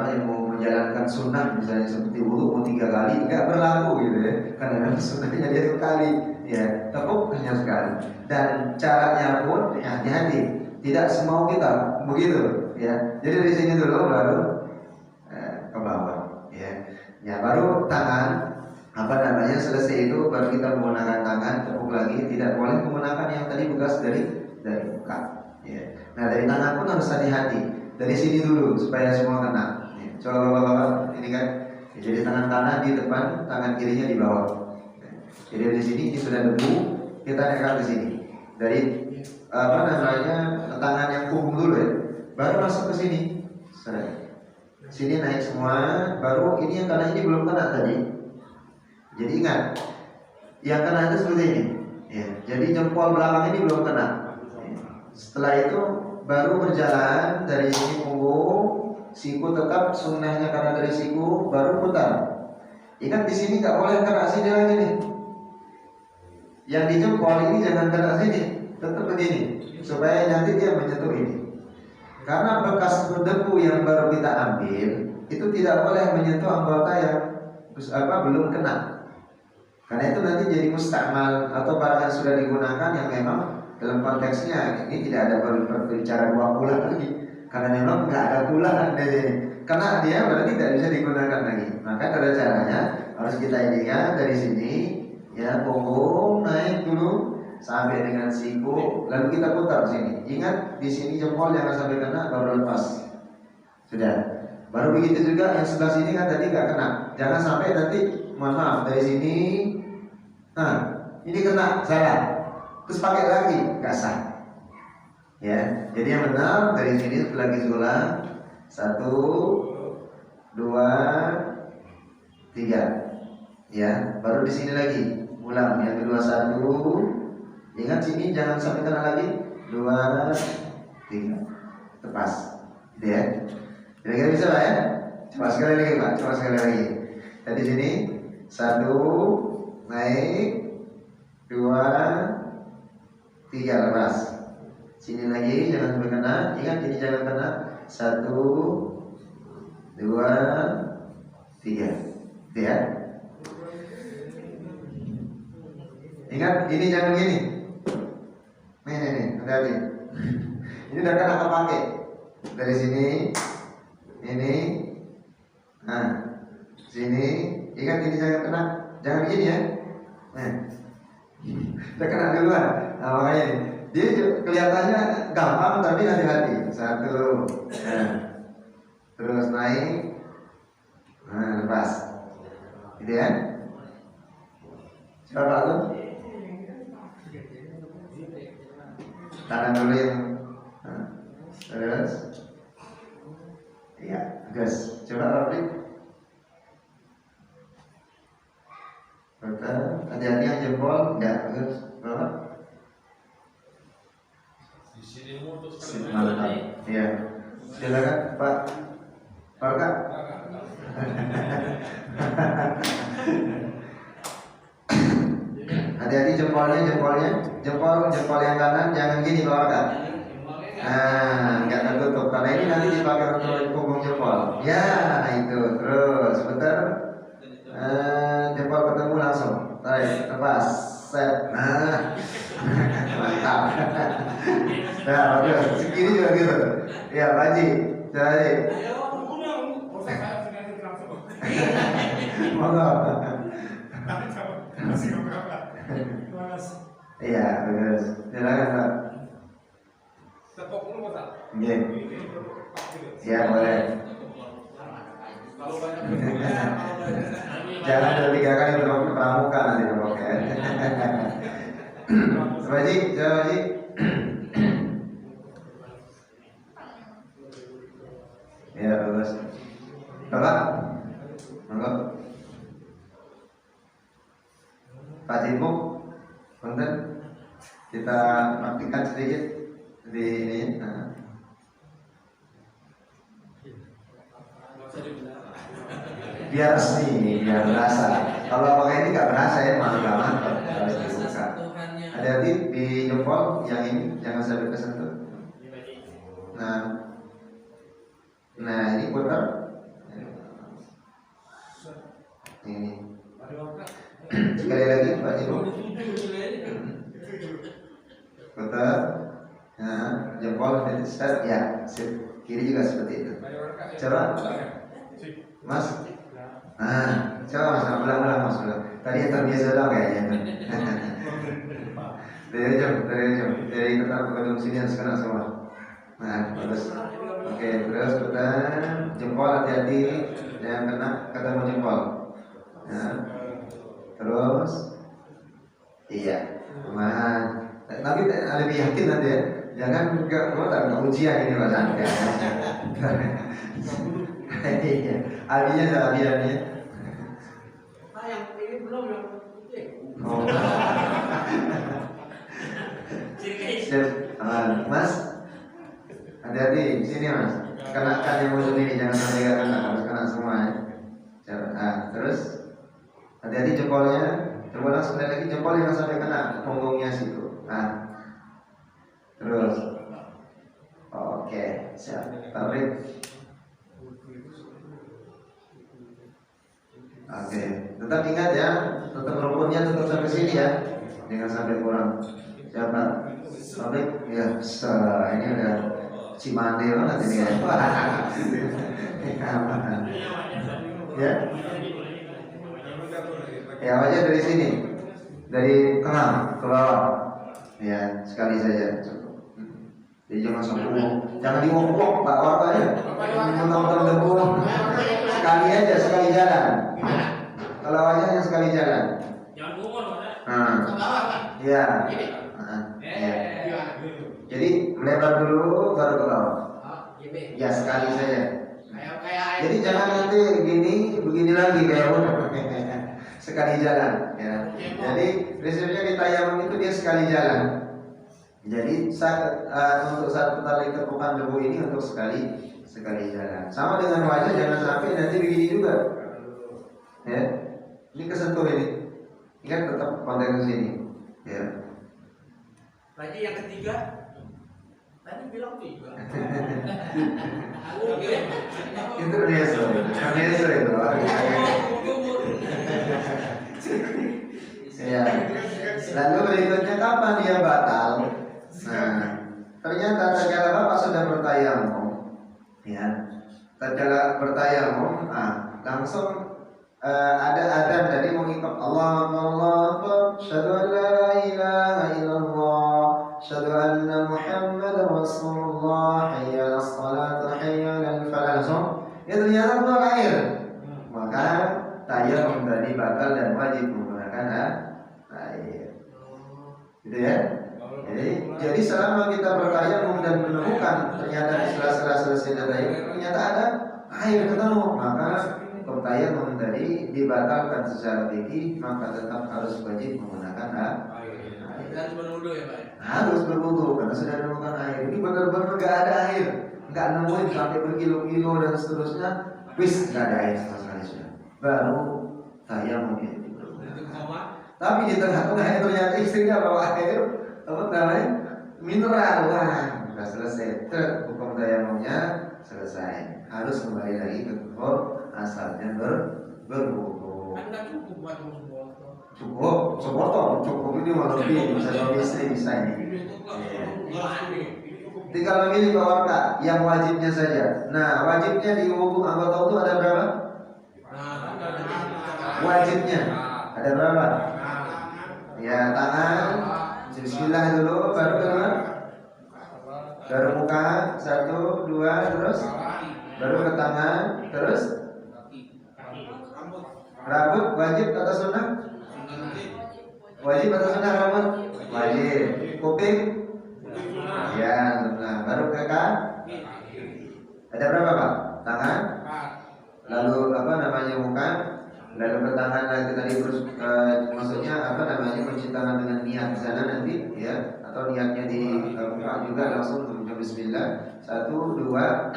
yang mau menjalankan sunnah misalnya seperti wudu mau 3 kali nggak berlaku gitu ya, karena sunnahnya dia 1 kali ya, tepuk hanya sekali. Dan caranya pun ya, hati-hati, tidak semau kita begitu ya. Jadi dari sini dulu baru ke bawah ya baru tangan selesai itu baru kita menggunakan tangan tepuk lagi. Tidak boleh menggunakan yang tadi bekas dari muka ya. Nah dari tangan pun harus hati-hati, dari sini dulu supaya semua kena ya. Coba bapak ini kan ya, jadi tangan kanan di depan, tangan kirinya di bawah ya. Jadi dari sini ini sudah debu, kita naikkan ke sini dari tangan yang punggung dulu ya, baru masuk ke sini. Sini naik semua, baru ini yang kanan ini belum kena tadi. Jadi ingat, yang kena itu seperti ini ya. Jadi jempol belakang ini belum kena ya. Setelah itu baru berjalan dari sini punggung, siku tetap sunnahnya karena dari siku, baru putar. Ingat di sini nggak boleh kena sini lagi nih. Yang di jempol ini jangan kena sini, tetap begini supaya nanti dia menyentuh ini. Karena bekas debu yang baru kita ambil itu tidak boleh menyentuh anggota yang belum kena. Karena itu nanti jadi mustakmal atau barang yang sudah digunakan yang memang dalam konteksnya ini tidak ada berbicara 2 bulan lagi. Karena memang nggak ada bulan dari karena dia berarti tidak bisa digunakan lagi. Maka ada caranya, harus kita ingat dari sini ya, punggung naik dulu sampai dengan siku, lalu kita putar sini. Ingat di sini jempol jangan sampai kena, baru lepas. Sudah. Baru begitu juga yang sebelah sini kan tadi nggak kena. Jangan sampai nanti, mohon maaf, dari sini, nah ini kena, salah. Terus pakai lagi, nggak sah. Ya, jadi yang benar dari sini lagi ulang 1, 2, 3. Ya, baru di sini lagi ulang yang kedua 1. Ingat sini jangan sampai kena lagi. 2, 3. Lepas. Gitu ya. Kira-kira bisa Pak ya? Coba sekali lagi Pak, coba sekali lagi. Tadi sini 1 naik, 2, 3 lepas. Sini lagi jangan sampai kena. Ingat ini jangan kena. 1, 2, 3. Gitu ya. Ingat ini jangan gini. Nih, hati-hati. Ini udah kena kepake. Dari sini, ini, nah, sini. Ingat ini jangan kena, jangan begini ya. Nah, udah kena duluan. Nah, makanya dia kelihatannya gampang tapi hati-hati. 1, nah, terus naik, nah lepas. Gitu ya. Coba Pak Agung. Tangan dulu yang terus iya, gas. Coba Robin. Betul. Hati-hati yang jempol. Ya, terus berapa? Di sini mutus. Mantap. Iya. Silakan Pak. Barokah. Hati-hati jempol yang kanan jangan gini barokah. Nggak tertutup karena ini nanti dipakai untuk punggung jempol. Ya itu terus bentar. Jempol ketemu langsung. Tarik, lepas, set. Nah, mantap. Nah, bagus. Segini juga gitu. Ya, Pak Haji. Jadi. Monggo. Iya, bagus. Silakan, Pak. Tepuk dulu, Pak. Iya. Ya, boleh. Jangan ada 3 kali untuk pramuka nanti pokoknya. Pak Haji, Pak Haji. Ya, bagus. Bapak, monggo. Pak Cipu, punten. Kita praktikkan sedikit di ini. Biar resmi, biar berasa. Kalau pakai ini nggak berasa ya, malah nggak mantap. Harus dibuka. Hati-hati di jempol yang ini, jangan sampai kesentuh. Nah ini putar. Ini. Sekali lagi Pak Ibu. Putar. Nah, jempol set ya, sip. Kiri juga seperti itu. Coba, Mas. Nah, coba Mas, ulang Mas. Tadi yang terbiasa dong kayaknya. Dari ketar ke sini harus kena semua. Nah, terus. Oke, terus putar. Jempol hati-hati, jangan kena ketemu jempol. Nah, terus. Iya, aman. Tapi lebih yakin nanti ya. Jangan nggak ujian ini Mas. Iya, abinya ada abiannya. Yang ini belum yang putih. Oh. Siap, Mas. Hati-hati di sini Mas. Kenakan yang musuh ini jangan sampai nggak kena, harus kena semua ya. Nah, terus hati-hati jempolnya. Coba sekali lagi jempol yang sampai kena punggungnya situ. Nah, terus. Oke, siap. Tarik. Oke, tetap ingat ya, tetap rukunnya tetap sampai sini ya, jangan sampai kurang. Siapa? Tarik. Ya, ini udah Cimande banget ini ya. Ya. Ya aja dari sini, dari tengah ke bawah. Ya sekali saja cukup. Jadi jangan sampai jangan diwok-wok Pak wartanya. Mentang-mentang debu. Sekali aja, sekali jalan. Kalau wajahnya sekali jalan. Jangan gugur, Pak. Ya. Ya. Jadi melebar dulu baru ke bawah. Ya sekali saja. Jadi jangan nanti begini lagi kayak sekali jalan. Ya. Jadi prinsipnya di tayamum itu dia sekali jalan. Jadi untuk satu tali tepukan debu ini untuk sekali jalan. Sama dengan wajah, jangan sampai nanti begini juga. Ya, ini kesentuh ini. Ingat tetap kontak ke sini. Ya. Lagi yang ketiga, tadi bilang 3. Itu biasa itu. Ya. Lalu berikutnya kapan dia batal? Nah, ternyata tatkala Bapak sudah bertayamum, ya, tatkala bertayamum, langsung ada adzan dari mengikat Allahu Akbar, syahadu an la ilaha illallah, syahadu anna Muhammadar Rasulullah, hayya 'alas salat, hayya 'alal falah. Langsung, ya ternyata keluar air, maka tayamum tadi batal dan wajib menggunakan air. Gitu ya. Jadi selama kita bertayamum dan menemukan ternyata di sela-sela selesai tayamum ternyata ada air ketemu, maka bertayamum tadi dibatalkan secara fikih, maka tetap harus wajib menggunakan air. Harus berwudu ya Pak? Harus berwudu karena sudah menemukan air. Ini benar-benar nggak ada air, nggak nemuin sampai berkilo-kilo dan seterusnya, wis nggak ada air sama sekali sudah. Baru tayamum itu. Tapi di tengah-tengah ternyata istrinya bawa air, apa namanya, mineral, wah, sudah selesai. Hukum tayamumnya selesai. Harus kembali lagi ke kufur asalnya berwudu. Cukup, cukup ini walau lebih bisa suami istri bisa ini. Tinggal memilih bawakan yang wajibnya saja. Nah, wajibnya di wudu anggota wudu ada berapa? Wajibnya ada berapa? Ya, tangan. Bismillah dulu, baru kedua. Baru muka, 1, 2, terus baru ke tangan, terus rambut wajib atau sunnah? Wajib atau sunnah rambut? Wajib. Kuping? Ya, sunnah. Baru ke kaki? Ada berapa Pak? Tangan? Lalu apa namanya muka? Lalu ke tangan lagi tadi terus maksudnya apa namanya mencuci tangan dengan niat di sana nanti ya, atau niatnya di muka juga langsung membaca Bismillah. 1, 2,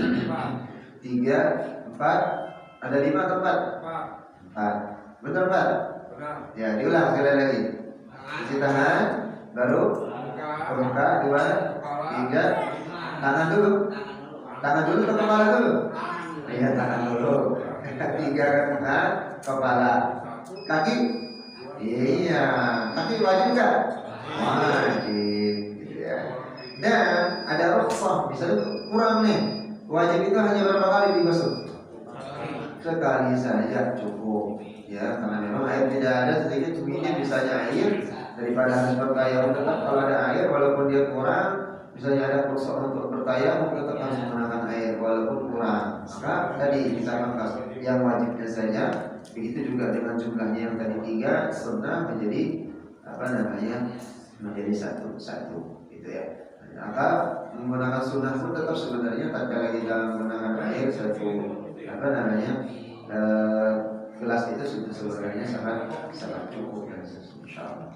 3, 4. Ada 5 atau 4? 4. Betul Pak? Ya, diulang sekali lagi. Cuci tangan, baru ke muka, 2, 3. Tangan dulu. Tangan dulu ke kepala dulu. Iya, tangan dulu. 3 ke muka, kepala. Kaki? Iya, kaki wajib nggak? Wajib, gitu ya. Dan ada rukhsah, misalnya kurang nih. Wajib itu hanya berapa kali dibasuh? Sekali saja cukup. Ya, karena memang air tidak ada, sedikit minim misalnya air daripada harus bertayamum. Tetap kalau ada air walaupun dia kurang, misalnya ada rukhsah untuk bertayamum, tetap harus menggunakan air walaupun kurang. Maka tadi kita angkat yang wajibnya saja. Begitu juga dengan jumlahnya yang tadi 3, sunnah menjadi apa namanya, menjadi satu, gitu ya. Maka menggunakan sunnah pun tetap sebenarnya tatkala kita menggunakan air satu apa namanya gelas itu sudah sebenarnya sangat cukup dan insyaallah.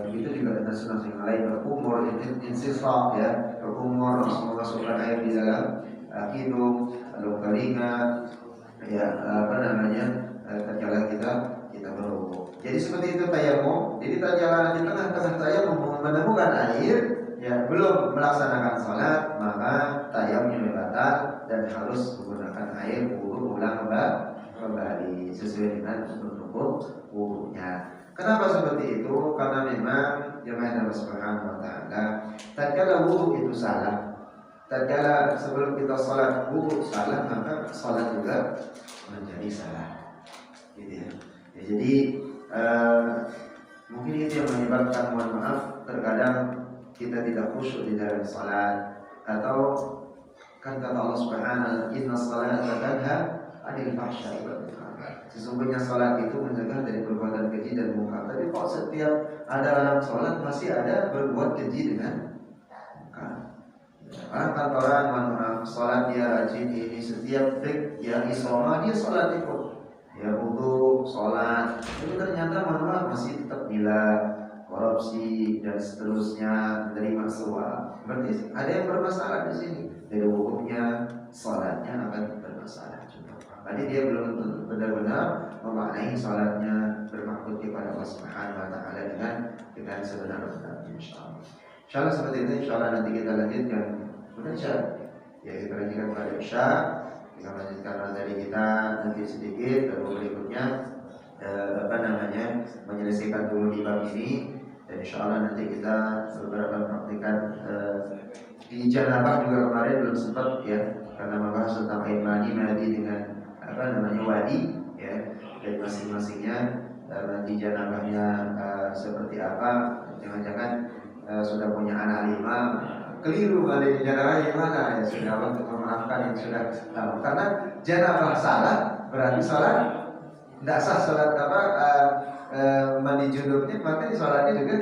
Begitu juga dengan sunnah yang lain, berkumur, insifaq ya, berkumur, memasukkan air di dalam hidung, lalu telinga, ya apa namanya tatkala kita berwudu. Jadi seperti itu tayamum. Jadi tatkala di tengah-tengah tayamum menemukan air, ya belum melaksanakan salat, maka tayamumnya batal dan harus menggunakan air wudu ulang kembali sesuai dengan bentuk wudunya. Kenapa seperti itu? Karena memang jemaah Allah Subhanahu wa taala, tatkala wudu itu salah, tatkala sebelum kita salat wudu salah, maka salat juga menjadi salah. Gitu ya. Ya, jadi mungkin itu yang menyebabkan, mohon maaf, terkadang kita tidak khusyuk di dalam salat, atau kan kata Allah Subhanahu, inna salata tanha 'anil fahsya'i wal munkar. Sesungguhnya salat itu mencegah dari perbuatan keji dan munkar. Tapi kok setiap ada orang salat masih ada berbuat keji dengan munkar. Orang kantoran, mohon maaf, salat dia rajin, ini setiap break yang isoma dia salat itu. Ya wudu, salat, itu ternyata mohon maaf masih tetap gila, korupsi dan seterusnya, menerima suap. Berarti ada yang bermasalah di sini. Dari hukumnya, salatnya akan bermasalah juga. Tadi dia belum benar-benar memaknai salatnya bermaksud kepada Allah Subhanahu wa taala dengan sebenar-benarnya, insyaallah. Insyaallah seperti itu. Insyaallah nanti kita lanjutkan Isya. Ya, kita lanjutkan pada Isya. Kita lanjutkan materi kita nanti sedikit, lalu berikutnya apa namanya, menyelesaikan dulu di bab ini. Dan insyaallah nanti kita beberapa praktikan di janabah juga kemarin belum sempat ya, karena membahas tentang air mani dengan apa namanya wadi ya, dari masing-masingnya. Di janabahnya seperti apa, jangan-jangan sudah punya anak 5 keliru kali di janabah gimana ya, sudah untuk memaafkan yang sudah tahu. Karena janabah salah berarti sholat tidak sah, sholat apa mandi junubnya, maka sholatnya juga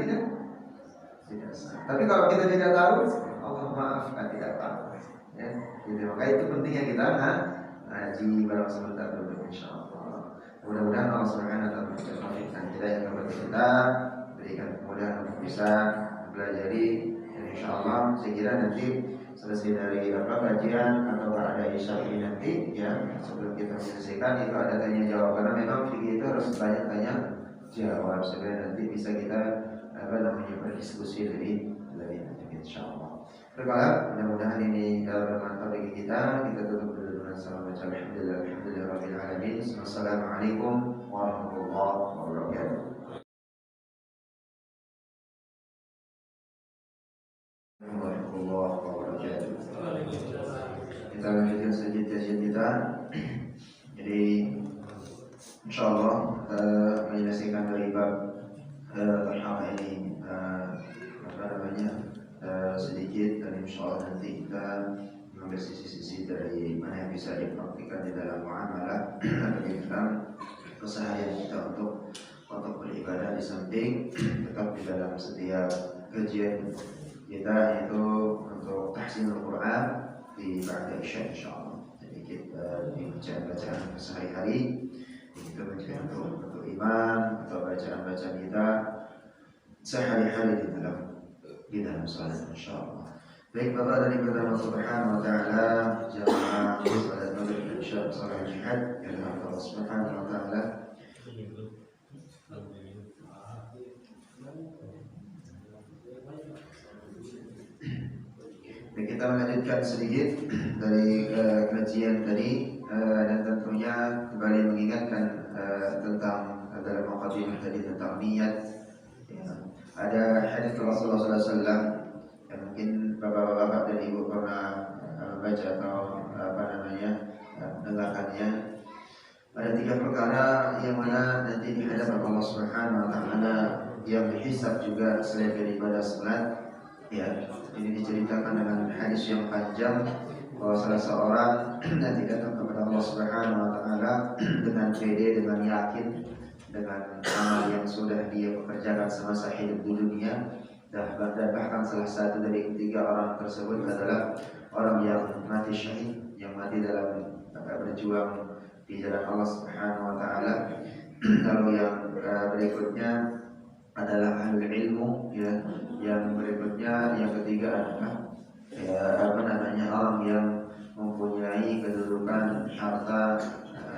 tidak sah. Tapi kalau kita tidak tahu, Allah maafkan, tidak tahu ya. Jadi maka itu pentingnya kita ngaji bareng sebentar dulu, insyaallah. Mudah-mudahan Allah Subhanahu wa taala memberikan hidayah kepada kita, berikan kemudahan untuk bisa belajar. Dan insyaallah saya kira nanti selesai dari kajian atau ada isya ini nanti ya, sebelum kita menyelesaikan itu ada tanya jawab, karena memang fikih itu harus banyak tanya jawab supaya nanti bisa kita berdiskusi lebih lanjut insyaallah. Baiklah, mudah-mudahan ini bermanfaat bagi kita. Kita tutup dulu dengan salam baca alhamdulillahirabbil alamin. Wassalamualaikum warahmatullahi wabarakatuh. Warahmatullahi wabarakatuh. Kita lanjutkan saja kajian kita. Jadi insyaallah menyelesaikan dari bab terhama ini sedikit, dan insyaallah nanti kita mengambil sisi-sisi dari mana yang bisa dipraktikkan di dalam muamalah atau di dalam keseharian kita untuk beribadah, di samping tetap di dalam setiap kajian kita itu untuk tahsinul Quran di ba'da isya insyaallah. Jadi kita di bacaan sehari-hari kita baca untuk iman atau bacaan-bacaan kita sehari-hari di dalam salat insyaallah. Baik Bapak dan Ibu Allah Subhanahu wa taala, jamaah salat maghrib dan isya salat jihad yang Allah Subhanahu wa taala. Kita melanjutkan sedikit dari kajian tadi, dan tentunya kembali mengingatkan tentang dalam muqaddimah tadi tentang niat. Ya, ada hadis Rasulullah SAW yang mungkin bapak-bapak dan ibu pernah baca atau mendengarkannya. Ada 3 perkara yang mana nanti di hadapan Allah Subhanahu wa taala yang dihisab juga selain daripada salat. Ya, ini diceritakan dengan hadis yang panjang bahwa salah seorang nanti datang kepada Allah Subhanahu wa taala dengan pede, dengan yakin dengan amal yang sudah dia pekerjakan semasa hidup di dunia, dan bahkan salah satu dari 3 orang tersebut adalah orang yang mati syahid, yang mati dalam berjuang di jalan Allah Subhanahu wa taala. Lalu yang berikutnya adalah ahlul ilmu, ya. Yang berikutnya, yang ketiga adalah orang yang mempunyai kedudukan harta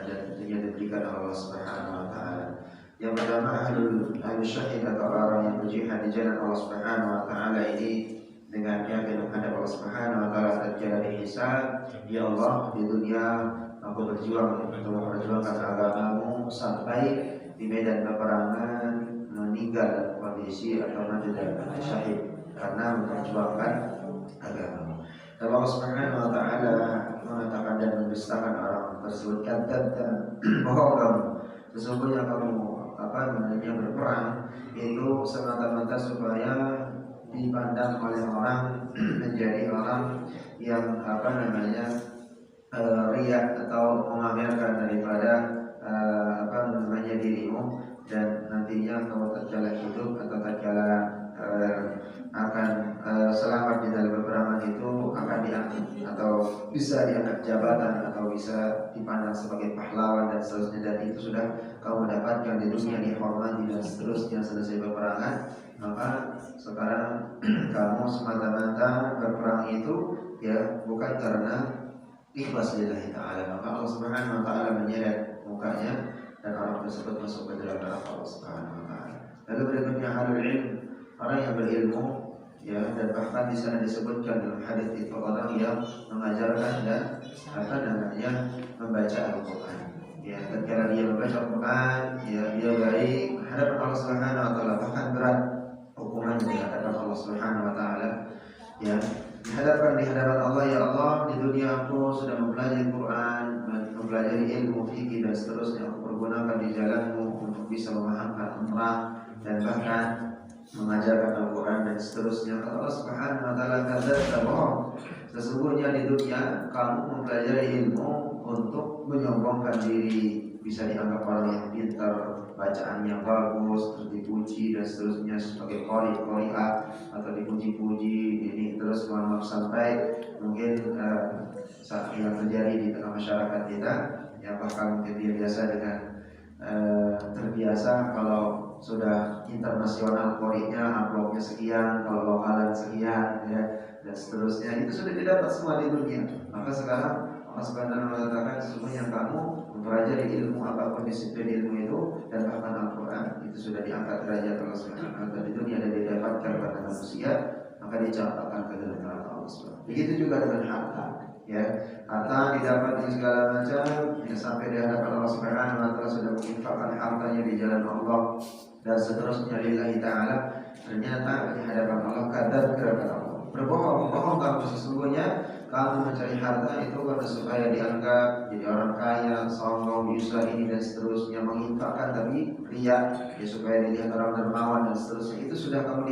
dan tentunya diberikan Allah Subhanahu wa taala. Yang pertama ahlul syahid atau orang yang berjihad di jalan Allah Subhanahu wa taala ini dengan yakin menghadap Allah Subhanahu wa taala tatkala dihisab, ya Allah, di dunia aku berjuang untuk memperjuangkan agamamu sampai di medan peperangan meninggal dalam kondisi atau mati dalam syahid karena memperjuangkan agama. Allah Subhanahu wa taala mengatakan dan mendustakan orang tersebut, kadzdzab, bohong kamu, sesungguhnya kamu berperang itu semata-mata supaya dipandang oleh orang menjadi orang yang riya atau memamerkan daripada dirimu, dan nantinya kamu tatkala hidup atau tatkala akan selamat di dalam peperangan itu akan diangkat atau bisa diangkat jabatan atau bisa dipandang sebagai pahlawan dan seterusnya, dan itu sudah kamu dapatkan di dunia, dihormati dan seterusnya. Selesai peperangan, maka sekarang kamu semata-mata berperang itu ya bukan karena ikhlas lillahi ta'ala, maka Allah Subhanahu wa ta'ala menyeret mukanya dan orang tersebut masuk ke dalam neraka Allah Subhanahu wa ta'ala. Lalu berikutnya ahlul ilm, orang yang berilmu, ya, dan bahkan di sana disebutkan dalam hadis itu orang yang mengajarkan dan membaca Al-Qur'an. Ya, tatkala dia membaca Al-Qur'an, ya, dia baik hadapan Allah Subhanahu wa ta'ala, bahkan berat hukumannya di hadapan Allah Subhanahu wa ta'ala. Ya, di hadapan Allah, ya Allah, di dunia aku sudah mempelajari Quran, mempelajari ilmu fikih dan seterusnya, aku pergunakan di jalanmu untuk bisa memahamkan umrah dan bahkan mengajarkan Al-Quran dan seterusnya. Kata Allah Subhanahu wa ta'ala, kadzdzab, bohong, sesungguhnya di dunia kamu mempelajari ilmu untuk menyombongkan diri, bisa dianggap orang yang pintar, bacaan yang bagus, terus dipuji dan seterusnya sebagai qari'ah atau dipuji-puji ini terus sampai mungkin saat yang terjadi di tengah masyarakat kita, ya, bahkan mungkin dia biasa dengan terbiasa kalau sudah internasional korinya amplopnya sekian, kalau lokalan sekian, ya, dan seterusnya. Itu sudah didapat semua di dunia. Maka sekarang Allah Subhanahu wa Ta'ala sesungguhnya kamu mempelajari ilmu apapun disiplin ilmu itu dan bahkan Al-Quran itu sudah diangkat derajat Allah Subhanahu wa Ta'ala di dunia dan didapatkan pada manusia, maka dicatatkan ke dalam neraka Allah Subhanahu. Begitu juga dengan harta, ya, harta didapat di segala macam, ya, sampai di hadapan Allah Subhanahu wa Ta'ala sudah menginfakkan hartanya di jalan Allah dan seterusnya lillahi ta'ala. Ternyata di hadapan Allah kadar kepada Allah berbohong kamu, sesungguhnya kamu mencari harta itu karena supaya dianggap jadi orang kaya, sombong, bisa ini dan seterusnya, menginfakkan tapi ria, ya, supaya dilihat orang dermawan dan seterusnya. Itu sudah kamu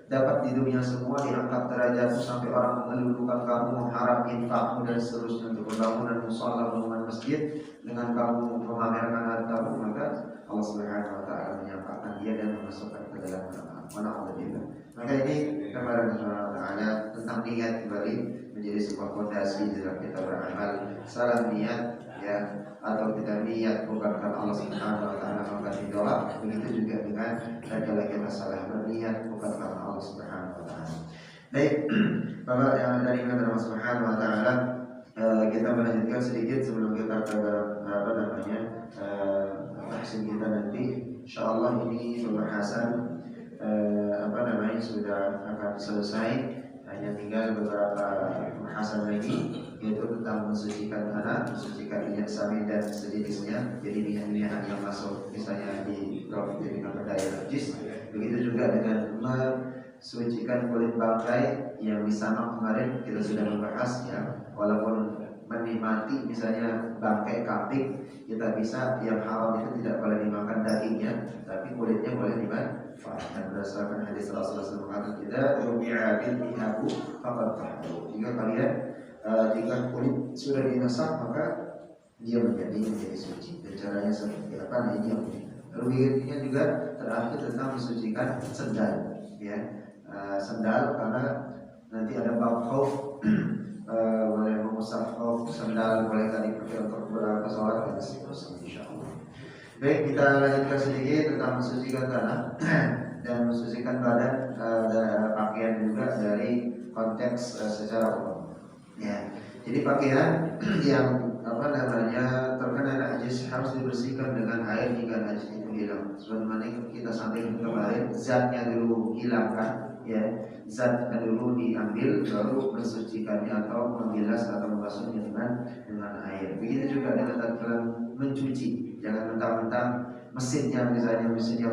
dapat di dunia semua, diangkat derajatmu sampai orang mengeluhkan kamu, mengharap infakmu dan seterusnya untuk pembangunan mushola, bangunan masjid, dengan kamu memamerkan hartamu, maka Allah Subhanahu wa Ta'ala menyampaikan dia dan memasukkan ke dalam neraka. Maka ini kepada Allah Ta'ala tentang niat kembali menjadi sebuah fondasi dalam kita beramal. Salah niat, ya, atau kita niat bukan karena Allah Subhanahu wa Ta'ala maka ditolak. Begitu juga dengan kalau kita salah berniat bukan karena Allah Subhanahu wa Ta'ala. Baik, Bapak yang dari Allah Subhanahu wa Ta'ala, kita melanjutkan sedikit sebelum kita ke tahsin kita nanti. Insyaallah ini pembahasan sudah akan selesai, hanya tinggal beberapa pembahasan lagi, yaitu tentang mensucikan tanah, mensucikan minyak samin dan sejenisnya. Jadi minyak-minyak yang masuk misalnya di drop jadi berdaya najis. Begitu juga dengan mensucikan kulit bangkai yang disamak kemarin kita sudah membahas, ya, walaupun menikmati misalnya bangkai kambing kita bisa, yang haram itu tidak boleh dimakan dagingnya, tapi kulitnya boleh dimakan. Dan berdasarkan hadis Rasulullah SAW mengatakan tidak rubi'a bil ihabu faqad tahdu. Jika kulit sudah dimasak maka dia menjadi suci. Dan caranya seperti apa? Nah, ini yang rubi'nya juga terakhir tentang mensucikan sendal, ya, sendal, karena nanti ada bab khauf, boleh mengusap khauf sendal, boleh tadi pakai untuk beberapa sholat dan seterusnya, insyaallah. Baik, kita lanjutkan sedikit tentang mensucikan tanah dan mensucikan badan dan pakaian juga dari konteks secara umum. Ya, jadi pakaian yang terkena najis harus dibersihkan dengan air hingga najis itu hilang. Sebagaimana kita sampaikan kemarin, zatnya dulu hilangkan, ya, zatnya dulu diambil baru mensucikannya atau membilas atau membasuhnya dengan air. Begitu juga dengan tatkala mencuci. Jangan mentang-mentang mesinnya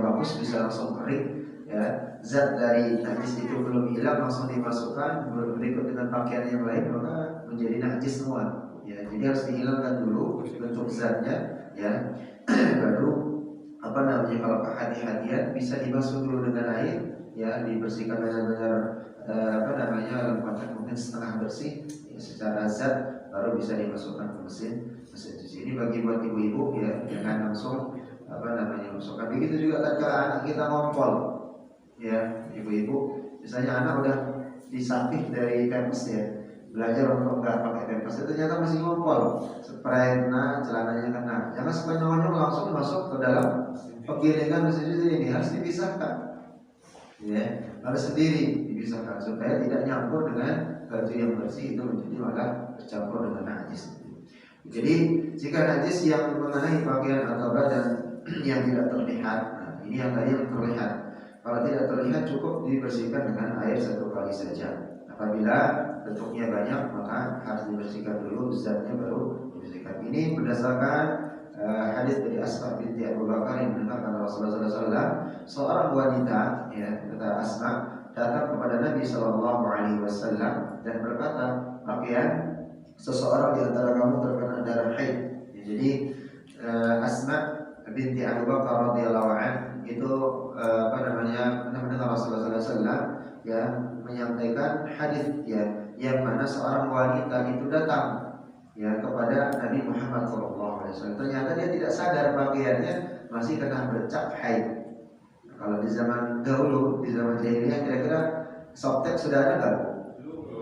bagus bisa langsung kering, ya, zat dari najis itu belum hilang langsung dimasukkan berikut dengan pakaian yang lain maka menjadi najis semua, ya. Jadi harus dihilangkan dulu bentuk zatnya, ya, baru kalau kehati-hatian bisa dibasuh dulu dengan air, ya, dibersihkan benar-benar mungkin setengah bersih, ya, secara zat, baru bisa dimasukkan ke mesin cuci. Ini bagi buat ibu-ibu, ya, jangan langsung masukkan. Begitu juga tatkala anak kita ngompol, ya, ibu-ibu, misalnya anak udah disapih dari pampers, ya, belajar untuk nggak pakai pampers, ternyata masih ngompol, spray kena, celananya kena, jangan sepanjang-panjang langsung masuk ke dalam penggilingan mesin cuci. Ini harus dipisahkan, ya, harus sendiri dipisahkan supaya tidak nyampur dengan baju yang bersih, itu menjadi malah bercampur dengan najis. Jadi jika najis yang mengenai pakaian atau badan yang tidak terlihat, nah, ini yang tadi yang terlihat. Kalau tidak terlihat cukup dibersihkan dengan air 1 kali saja. Apabila bentuknya banyak maka harus dibersihkan dulu, zatnya baru dibersihkan. Ini berdasarkan hadis dari Asma binti Abu Bakar yang mendengarkan Rasulullah SAW. Seorang wanita, ya, kata Asma, datang kepada Nabi SAW dan berkata, pakaian seseorang di antara kamu terkena darah haid. Ya, jadi Asma binti Abu Bakar radhiyallahu anha itu mendengar Rasulullah SAW, ya, menyampaikan hadis, ya, yang mana seorang wanita itu datang, ya, kepada Nabi Muhammad SAW. Ternyata dia tidak sadar pakaiannya masih kena bercak haid. Kalau di zaman dahulu, di zaman jahiliyah, kira-kira softtek sudah ada nggak?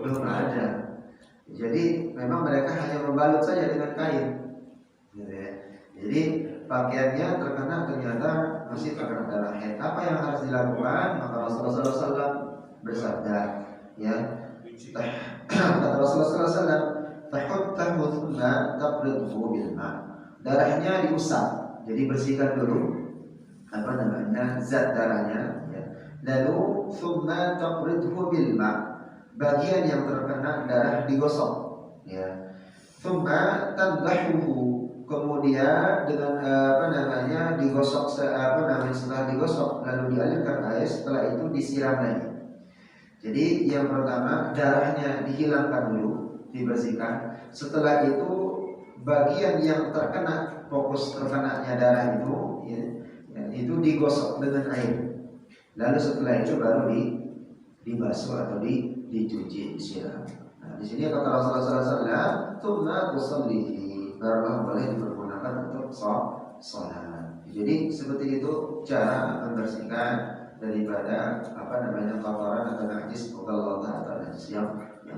Belum ada. Jadi memang mereka hanya membalut saja dengan kain, gitu, ya. Jadi pakaiannya ternyata masih terkena darah haid. Apa yang harus dilakukan? Maka Rasulullah SAW bersabda, ya, kata Rasulullah SAW, "Tahuttahu thumma taqridhu bil ma." Darahnya diusap, jadi bersihkan dulu zat darahnya, ya. Lalu thumma taqridhu bil ma, bagian yang terkena darah digosok, ya. Thumma tandahuhu, kemudian dengan digosok, setelah digosok lalu dialirkan air, setelah itu disiram lagi. Jadi yang pertama darahnya dihilangkan dulu, dibersihkan. Setelah itu bagian yang terkena, fokus terkenanya darah itu, ya, itu digosok dengan air. Lalu setelah itu baru dibasuh atau dicuci, disiram. Nah, di sini kata Rasulullah SAW, "Tsumma tusallihi", barulah boleh dipergunakan untuk sholat. Jadi seperti itu cara membersihkan daripada kotoran atau najis, atau najis yang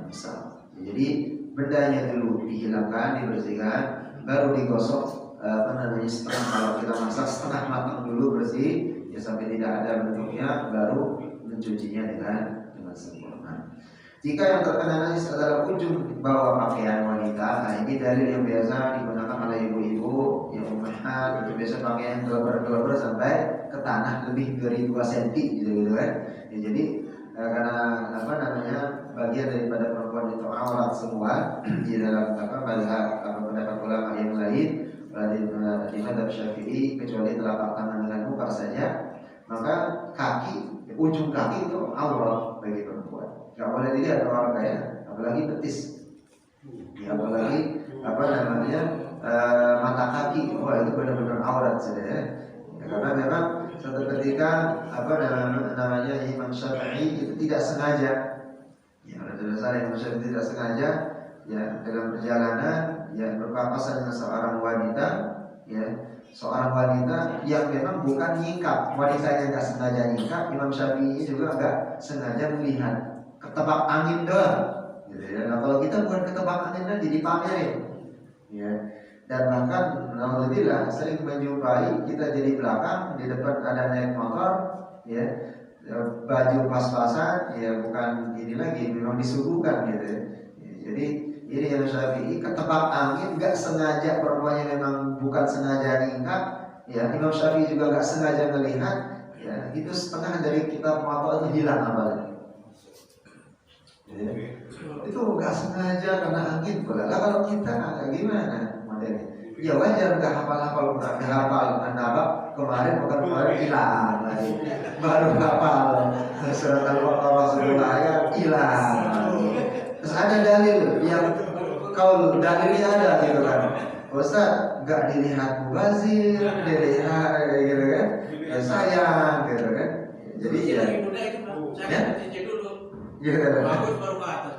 besar. Jadi bendanya dulu dihilangkan, dibersihkan, baru digosok setengah, kalau kita masak setengah matang dulu bersih, ya, sampai tidak ada bentuknya, baru mencucinya dengan sempurna. Jika yang terkena najis adalah ujung bawah pakaian wanita, nah ini dalil yang biasa digunakan oleh ibu-ibu yang ummahat, itu biasa pakaian geleber sampai ke tanah lebih dari 2 cm gitu kan. Ya, jadi karena bagian daripada perempuan itu aurat semua di dalam pendapat ulama yang lain di mazhab Syafi'i, kecuali telapak tangan dengan muka saja, maka kaki, ujung kaki itu aurat bagi perempuan. Gak boleh dilihat orang kaya, apalagi betis, ya, apalagi mata kaki, wah itu benar-benar aurat saja, ya. Karena memang suatu ketika Imam Syafi'i itu tidak sengaja, ya, Imam Syafi'i tidak sengaja, ya, dalam perjalanan, ya, berpapasan dengan seorang wanita, ya, seorang wanita yang memang bukan nyingkap, wanita yang nggak sengaja nyingkap, Imam Syafi'i juga nggak sengaja melihat, ketebak angin doang, gitu ya. Nah, kalau kita bukan ketebak angin aja dipamerin, ya. Dan bahkan alhamdulillah sering menjumpai kita jadi belakang, di depan ada naik motor, ya, baju pas-pasan, ya, bukan ini lagi, memang disuguhkan gitu, ya. Jadi ini yang Syafi'i ketebak angin, nggak sengaja, perempuannya memang bukan sengaja nyingkap, ya, Imam Syafi'i juga nggak sengaja melihat, ya, itu setengah dari kitab motor itu hilang amalnya. Ya. Itu nggak sengaja karena angin pula. Lah kalau kita gimana modelnya? Ya wajar nggak hafal nabak kemarin hilang lagi. Baru hafal surat Al-Baqarah 10 ayat hilang. Terus ada dalil yang dalilnya ada gitu kan. Ustaz nggak dilihat mubazir, dilihat gitu kan. Ya sayang gitu kan. Jadi ya. Ya, bagus baru ke atas.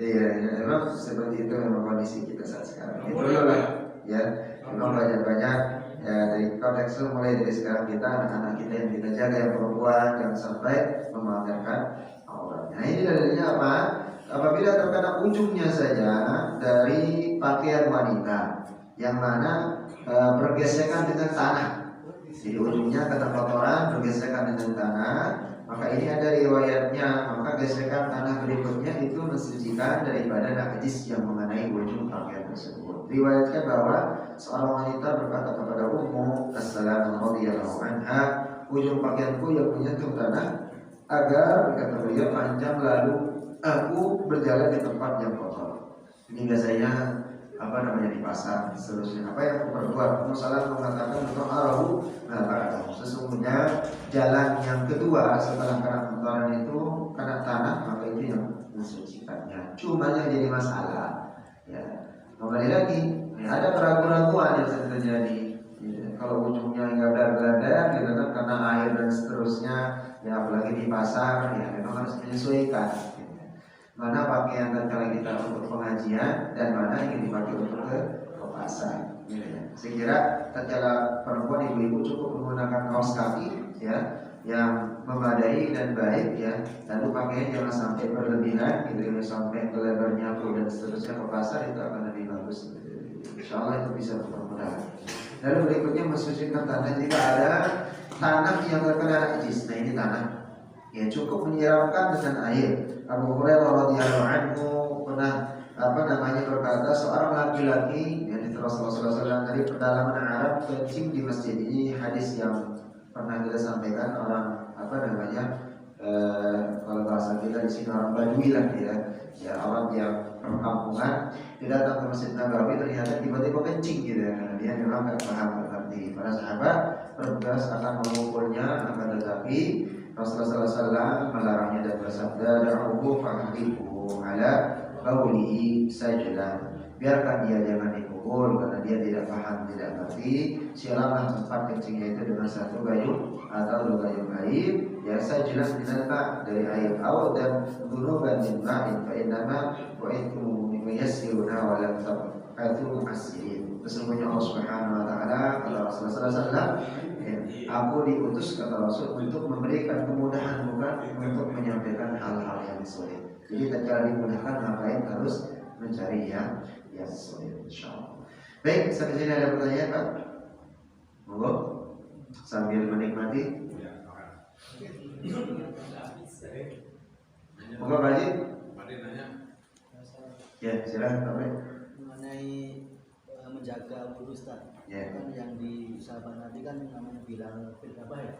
Iya, memang seperti itu memang kondisi kita saat sekarang. Itu lah, ya. Memang banyak-banyak, ya, dari konteks itu mulai dari sekarang kita, anak-anak kita yang kita jaga, yang perempuan, jangan sampai memamerkan auratnya. Ini dalilnya apa? Apabila terkena ujungnya saja dari pakaian wanita, yang mana bergesekan dengan tanah. Jadi ujungnya kena kotoran, bergesekan dengan tanah. Maka ini ada riwayatnya, maka gesekan tanah berikutnya itu mensucikan daripada najis yang mengenai ujung pakaian tersebut. Riwayatkan bahwa seorang wanita berkata kepada Ummu As-Salam radhiyallahu anha, ujung pakaianku yang menyentuh tanah agar, kata beliau, panjang lalu aku berjalan di tempat yang kotor. Ini biasanya di pasar, seterusnya. Apa yang aku perbuat? Rasulullah mengatakan untuk arahu, sesungguhnya jalan yang kedua setelah kena kotoran itu kena tanah, maka itu yang mensucikannya. Cuma yang jadi masalah, ya, kembali lagi, ya, ada keraguan-keraguan yang sering terjadi. Ya, kalau ujungnya nggak berladar, gitu kan, karena air dan seterusnya, ya, apalagi di pasar, ya, memang harus menyesuaikan. Mana pakaian tatkala kita untuk pengajian dan mana yang dipakai untuk ke pasar. Ya. Saya kira tatkala perempuan ibu-ibu cukup menggunakan kaos kaki, ya, yang memadai dan baik, ya. Lalu pakaian jangan sampai berlebihan, gitu, sampai ke lebarnya dan seterusnya ke pasar, itu akan lebih bagus. Insyaallah itu bisa mempermudah. Lalu berikutnya mensucikan tanah jika ada tanah yang terkena najis. Nah ini tanah, ya cukup menyiramkan dengan air. Abu Hurairah radhiyallahu anhu pernah berkata, seorang laki-laki yang Rasulullah SAW dari pedalaman Arab kencing di masjid. Ini hadis yang pernah kita sampaikan. Orang kalau bahasa kita di sini orang Badui lah ya orang yang perkampungan, dia datang ke Masjid Nabawi, ternyata tiba-tiba kencing gitu ya, karena dia memang nggak paham berarti. Para sahabat bergegas akan memukulnya, akan tetapi Rasulullah SAW melarangnya dan bersabda, "Da'uhu fa'hriquhu ala baulihi sajlan." Biarkan dia, jangan dipukul karena dia tidak paham, tidak ngerti. Siramlah tempat kencingnya itu dengan satu gayung atau dua gayung air, ya sajlan minal dari air, aw dan dunuban min ma'in fa innama bu'ithu yassiruna wa lam tab'athu mu'assirin. Sesungguhnya Allah Subhanahu wa taala, kata Rasulullah SAW, aku diutus, kata Rasul, untuk memberikan kemudahan, bukan untuk menyampaikan hal-hal yang sulit. Jadi tatkala dimudahkan, ngapain harus mencari yang sulit, insyaallah. Baik, sampai sini ada pertanyaan, Pak? Monggo, sambil menikmati. Monggo, Pak Haji. Ya, silakan Pak Haji. Mengenai menjaga wudhu, Ustaz. Ya. Kan yang di sahabat Nabi kan namanya Bilal bin Rabah ya.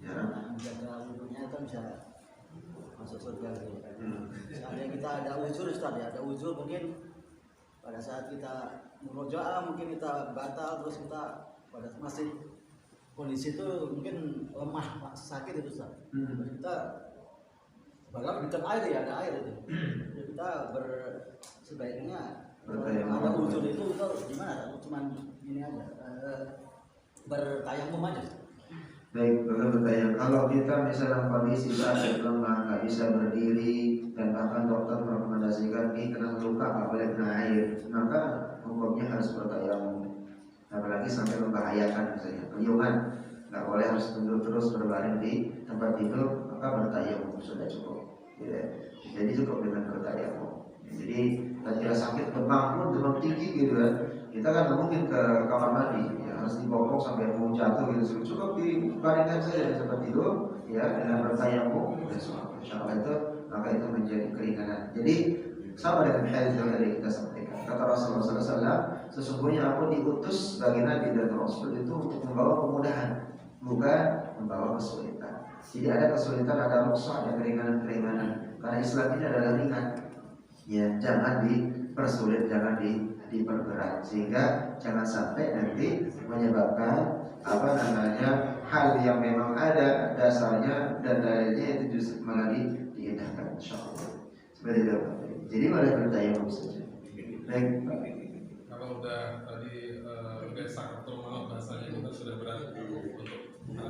Ya. Nah, menjaga wudhunya kan bisa masuk surga gitu. Seandainya kita ada uzur, Ustaz ya, ada uzur mungkin pada saat kita murojaah, mungkin kita batal, terus kita pada masih kondisi itu mungkin lemah, sakit itu, Ustaz. Terus kita bahkan di air ya, ada air itu. Jadi kita sebaiknya ada uzur itu gimana? Cuman ini aja, bertayamum aja. Baik, bertanya, kalau kita misalnya kondisi sakit lemah, nggak bisa berdiri, dan bahkan dokter merekomendasikan ini kena luka, nggak boleh kena air, maka hukumnya harus bertayamum. Apalagi sampai membahayakan, misalnya keliungan, nggak boleh harus tunduk terus berbaring di tempat tidur, maka bertayamum sudah cukup. Jadi cukup dengan bertayamum. Jadi tatkala sakit demam tinggi gitu kan, kita kan nggak mungkin ke kamar mandi, ya, harus dibopong sampai mau jatuh gitu. Cukup dibaringkan saja di tempat tidur, ya, dengan bertayamum. Insyaallah itu, maka itu menjadi keringanan. Jadi sama dengan hadis yang tadi kita sampaikan. Kata Rasulullah SAW, sesungguhnya aku diutus sebagai Nabi dan Rasul itu untuk membawa kemudahan, bukan membawa kesulitan. Jadi ada kesulitan, ada rukhsah, ada keringanan. Karena Islam ini adalah ringan. Ya, jangan dipersulit, jangan diperberat, sehingga jangan sampai nanti menyebabkan hal yang memang ada dasarnya dan dalilnya itu justru malah diindahkan, insyaallah. Seperti itu. Jadi boleh bertayamum saja. Baik. Kalau udah tadi udah sakaratul maut, bahasanya kita sudah berat untuk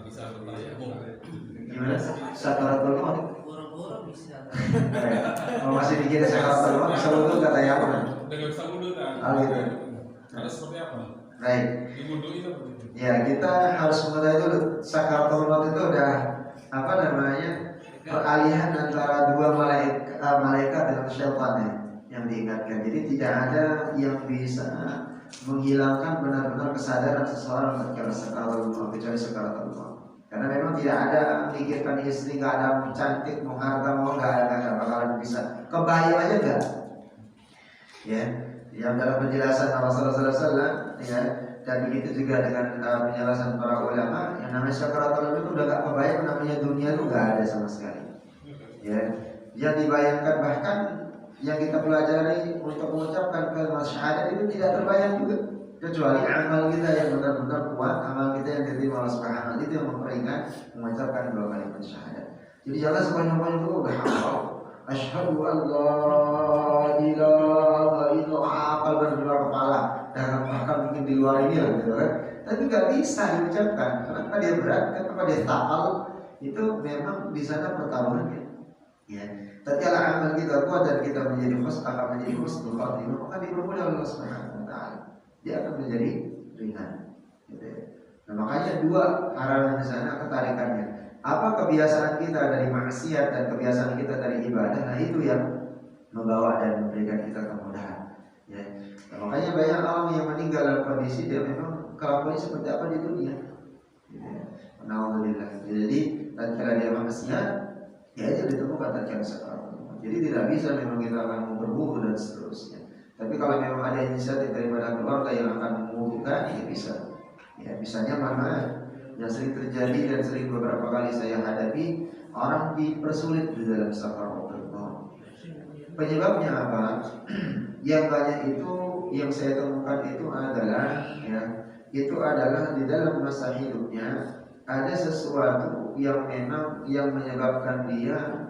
bisa bertayamum. Gimana? Sakaratul maut? Boro-boro bisa. Kalau masih dikira sakaratul maut, bisa wudhu kata ya apa? Dengan bisa wudhu kan? Gitu. Harus seperti apa? Baik. Diwudhui itu. Ya, kita harus mengetahui dulu sakaratul maut itu udah peralihan antara dua malaikat dengan syaitan yang diingatkan. Jadi tidak ada yang bisa menghilangkan benar-benar kesadaran seseorang ketika sakaratul maut, kecuali sakaratul maut. Karena memang tidak ada memikirkan istri, nggak ada cantik, mau harta, mau nggak bakalan bisa. Kebayang aja nggak? Ya, yang dalam penjelasan Rasulullah SAW, ya, dan begitu juga dengan penjelasan para ulama, yang namanya sakaratul maut itu udah nggak kebayang, namanya dunia itu nggak ada sama sekali. Ya, yang dibayangkan bahkan yang kita pelajari untuk mengucapkan kalimat syahadat itu tidak terbayang juga, kecuali amal kita yang benar-benar kuat, amal kita yang diterima Allah Subhanahu wa taala, itu yang memperingat mengucapkan dua kalimat syahadat. Jadi jangan sebanyak-banyak itu udah hafal asyhadu an la ilaha illallah, hafal benar-benar kepala, dan bahkan mungkin di luar ini lah gitu kan. Tapi nggak bisa diucapkan. Kenapa dia berat? Kenapa dia takal? Itu memang di sana pertaruhan. Ya, tatkala amal kita kuat dan kita menjadi akan menjadi husnul khatimah, maka dipermudah oleh Allah Subhanahu wa taala. Dia akan menjadi ringan. Gitu ya. Nah, makanya dua harapan di sana ketarikannya. Apa kebiasaan kita dari maksiat dan kebiasaan kita dari ibadah, nah itu yang membawa dan memberikan kita kemudahan. Ya. Nah, makanya banyak orang yang meninggal dalam kondisi dia memang kelakuannya seperti apa di dunia. Alhamdulillah. Jadi tatkala dia maksiat, ya itu ditemukan tatkala sakaratul maut. Jadi tidak bisa memang kita akan memperburuh dan seterusnya. Tapi kalau memang ada inisiatif daripada keluarga yang akan memburukan, ya bisa. Ya bisanya mana yang sering terjadi dan sering beberapa kali saya hadapi, orang dipersulit di dalam sakaratul maut. Penyebabnya apa? Yang banyak itu yang saya temukan itu adalah di dalam masa hidupnya ada sesuatu yang memang yang menyebabkan dia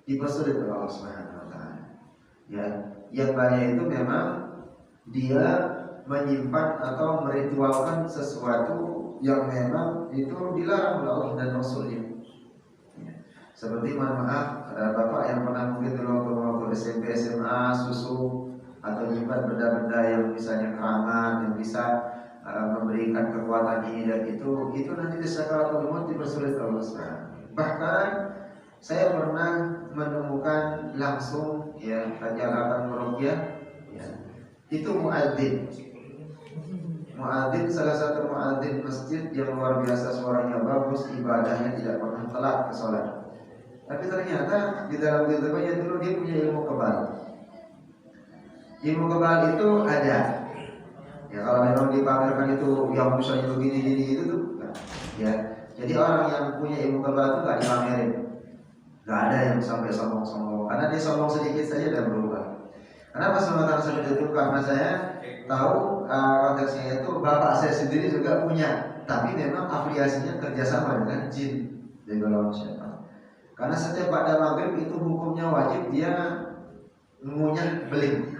dipersulit oleh Allah Subhanahu wa taala. Ya, yang banyak itu memang dia menyimpan atau meritualkan sesuatu yang memang itu dilarang oleh Allah dan Rasulnya. Ya. Seperti mohon maaf, bapak yang pernah mungkin dulu waktu SMP SMA susu atau nyimpan benda-benda yang misalnya keramat yang bisa memberikan kekuatan ini dan itu nanti di sakaratul maut dipersulit Allah SWT. Bahkan saya pernah menemukan langsung ya tatkala meruqyah ya, itu muadzin salah satu muadzin masjid yang luar biasa, suaranya bagus, ibadahnya tidak pernah telat ke sholat. Tapi ternyata di dalam kehidupannya dulu dia punya ilmu kebal. Ilmu kebal itu ada. Ya kalau memang dipamerkan itu yang misalnya begini-gini itu tuh, ya. Jadi orang yang punya ilmu kebal itu nggak dipamerin, nggak ada yang sampai sombong-sombong. Karena dia sombong sedikit saja dan berubah. Kenapa sementara seperti itu? Karena saya tahu konteksnya itu bapak saya sendiri juga punya, tapi memang afiliasinya kerjasama dengan jin dari golongan syaitan. Karena setiap pada maghrib itu hukumnya wajib dia ngunyah beling.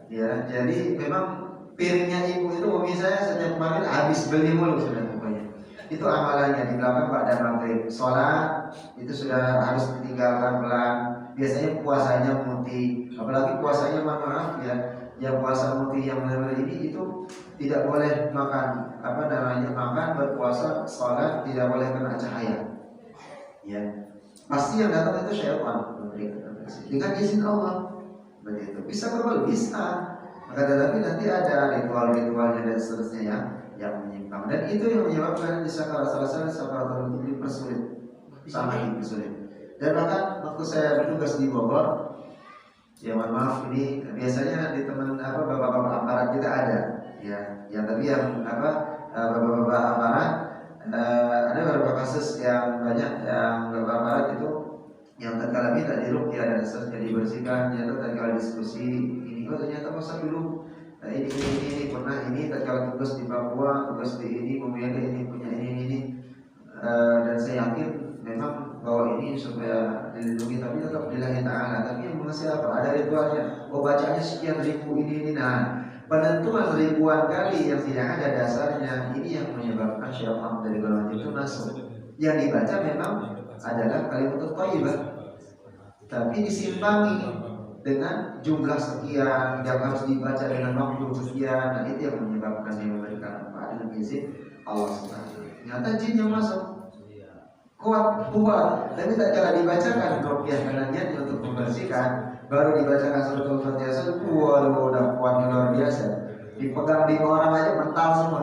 Ya, jadi memang piringnya ibu itu umi saya setiap maghrib habis beli mulu sudah pokoknya. Itu amalannya di belakang pada maghrib. Sholat itu sudah harus ditinggalkan pelan. Biasanya puasanya muti, apalagi puasanya maaf ya, yang puasa muti yang benar-benar ini itu tidak boleh makan makan berpuasa, sholat tidak boleh kena cahaya. Ya, pasti yang datang itu syaitan dengan izin Allah. Begitu. Bisa berbal, bisa. Maka tetapi nanti ada ritual-ritualnya dan seterusnya yang menyimpang. Dan itu yang menyebabkan di salah satu sakaratul maut dipersulit, sangat dipersulit. Dan bahkan waktu saya bertugas di Bogor, ya mohon maaf ini biasanya di teman bapak-bapak aparat kita ada, ya tapi yang bapak-bapak aparat ada beberapa kasus yang banyak yang bapak aparat itu yang tatkala minta diruqyah dan seterusnya dibersihkan, ternyata tatkala diskusi ini ternyata masa dulu ini pernah ini tatkala tugas di Papua, tugas di ini pemilik ini punya ini dan saya yakin memang bahwa ini supaya dilindungi tapi tetap lillahi ta'ala. Tapi yang mengasih apa? Ada ritualnya. Bacanya sekian ribu ini. Nah, penentuan ribuan kali yang tidak ada dasarnya ini yang menyebabkan syaitan dari golongan itu masuk. Yang dibaca memang adalah kalimat thayyibah, tapi disimpangi dengan jumlah sekian yang harus dibaca dengan waktu sekian. Nah itu yang menyebabkan dia memberikan apa dengan izin Allah SWT. Ternyata jin yang masuk kuat, tapi tak kala dibacakan ruqyah karena niatnya untuk membersihkan, baru dibacakan suratul Fatihah, waduh udah kuatnya luar biasa, dipegang 5 orang aja mental semua.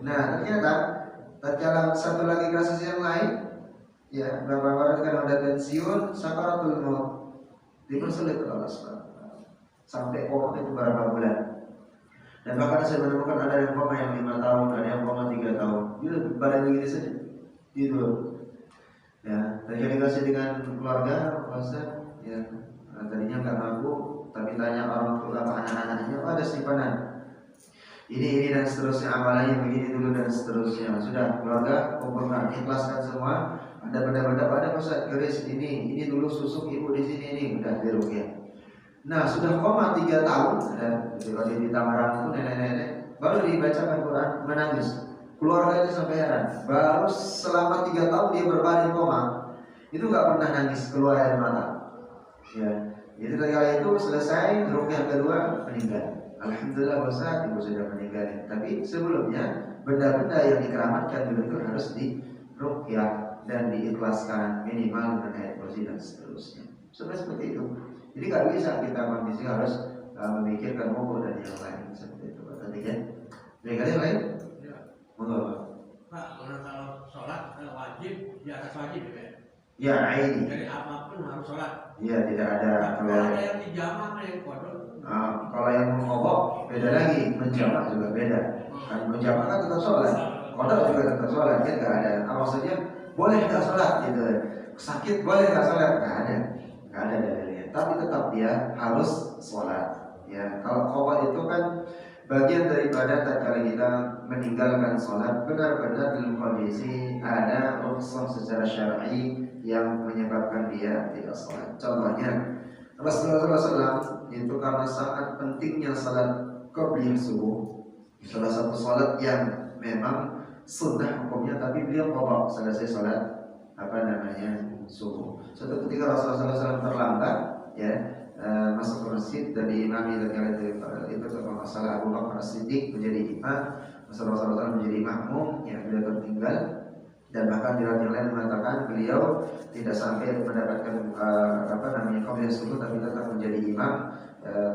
Nah ternyata tatkala satu lagi kasus yang lain, ya bapak-bapak kan udah pensiun, sakaratul maut dipersulit oleh Allah SWT sampai koma itu beberapa bulan. Dan bahkan saya menemukan ada yang koma yang 5 tahun, ada yang koma 3 tahun. Itu badan begini saja, gitu. Ya, terkomunikasi dengan keluarga, puasa, ya tadinya nggak mampu, tapi tanya orang tua apa anak-anaknya, ada simpanan. Ini dan seterusnya, amalannya begini dulu dan seterusnya. Sudah keluarga kumpulkan, ikhlaskan semua. Ada benda-benda pada pusat keris ini dulu susuk ibu di sini ini udah diruqyah. Nah sudah koma 3 tahun, ada di Tangerang itu nenek-nenek baru dibacakan Quran menangis. Keluarga itu sampai heran. Baru selama 3 tahun dia berbaring koma, itu nggak pernah nangis keluar air mata. Ya, jadi ketika itu selesai ruqyah kedua meninggal. Alhamdulillah bahasa ibu sudah meninggal. Tapi sebelumnya benda-benda yang dikeramatkan dulu itu harus diruqyah dan diikhlaskan minimal dengan ayat kursi dan seterusnya. Sudah seperti itu. Jadi nggak bisa kita kondisi harus memikirkan mogok dan yang lain seperti itu. demikian. Baik, ada yang lain? Ya. Monggo. Pak, kalau sholat wajib di atas wajib ya. Ya, ini. Jadi apapun harus sholat. Iya, tidak ada. Kalau ada yang dijamak yang kodok. Kalau yang mengobok beda lagi, menjamak juga beda. Kan menjamak kan tetap sholat, kodok juga tetap sholat, ya nggak ada. Maksudnya boleh nggak sholat gitu, sakit boleh nggak sholat, nggak ada dalilnya. Tapi tetap dia harus sholat. Ya, kalau kodok itu kan bagian daripada tatkala kita meninggalkan sholat benar-benar dalam kondisi ada rukhsah secara syar'i yang menyebabkan dia tidak sholat. Contohnya Rasulullah SAW itu karena sangat pentingnya sholat qobliyah subuh, salah satu sholat yang memang sunnah hukumnya, tapi beliau qadha selesai sholat subuh. Suatu ketika Rasulullah SAW terlambat, ya, masuk ke masjid dan diimami itu kalau masalah Abu Bakar As-Siddiq menjadi imam, Rasulullah SAW menjadi makmum, ya, beliau tertinggal. Dan bahkan di yang lain mengatakan beliau tidak sampai mendapatkan qobliyah subuh, tapi tetap menjadi imam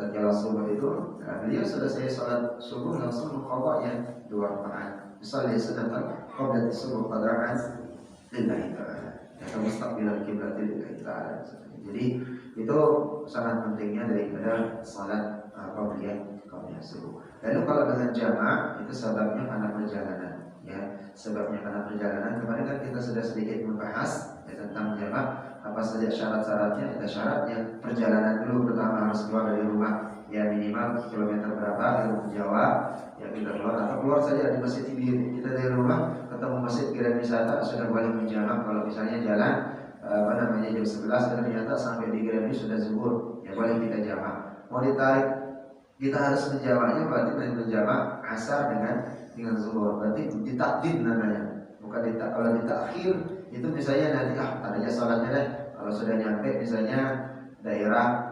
tatkala subuh itu. Beliau selesai sholat subuh langsung mengqadha 2 rakaat. Misalnya sedangkan qobliyah subuh qadra'an lillahi ta'ala, ya, mustaqbilal qiblat lillahi ta'ala. Jadi itu sangat pentingnya daripada sholat qobliyah subuh. Lalu kalau dengan jamaah itu sebabnya karena perjalanan. Ya, sebabnya karena perjalanan. Kemarin kan kita sudah sedikit membahas tentang jamak, apa saja syarat-syaratnya. Ada syaratnya perjalanan dulu, pertama harus keluar dari rumah, ya minimal kilometer berapa, kita menjawab, ya kita keluar atau keluar saja di masjid ini. Kita dari rumah ketemu masjid Grand Wisata sudah boleh menjamak. Kalau misalnya jalan jam 11 dan ternyata sampai di Grand sudah zuhur, ya boleh kita jamak. Mau ditarik kita harus menjamaknya, berarti menjamak asar dengan zuhur, berarti ditakdim namanya, bukan kalau ditakhir itu misalnya nanti tadinya sholatnya deh, kalau sudah nyampe misalnya daerah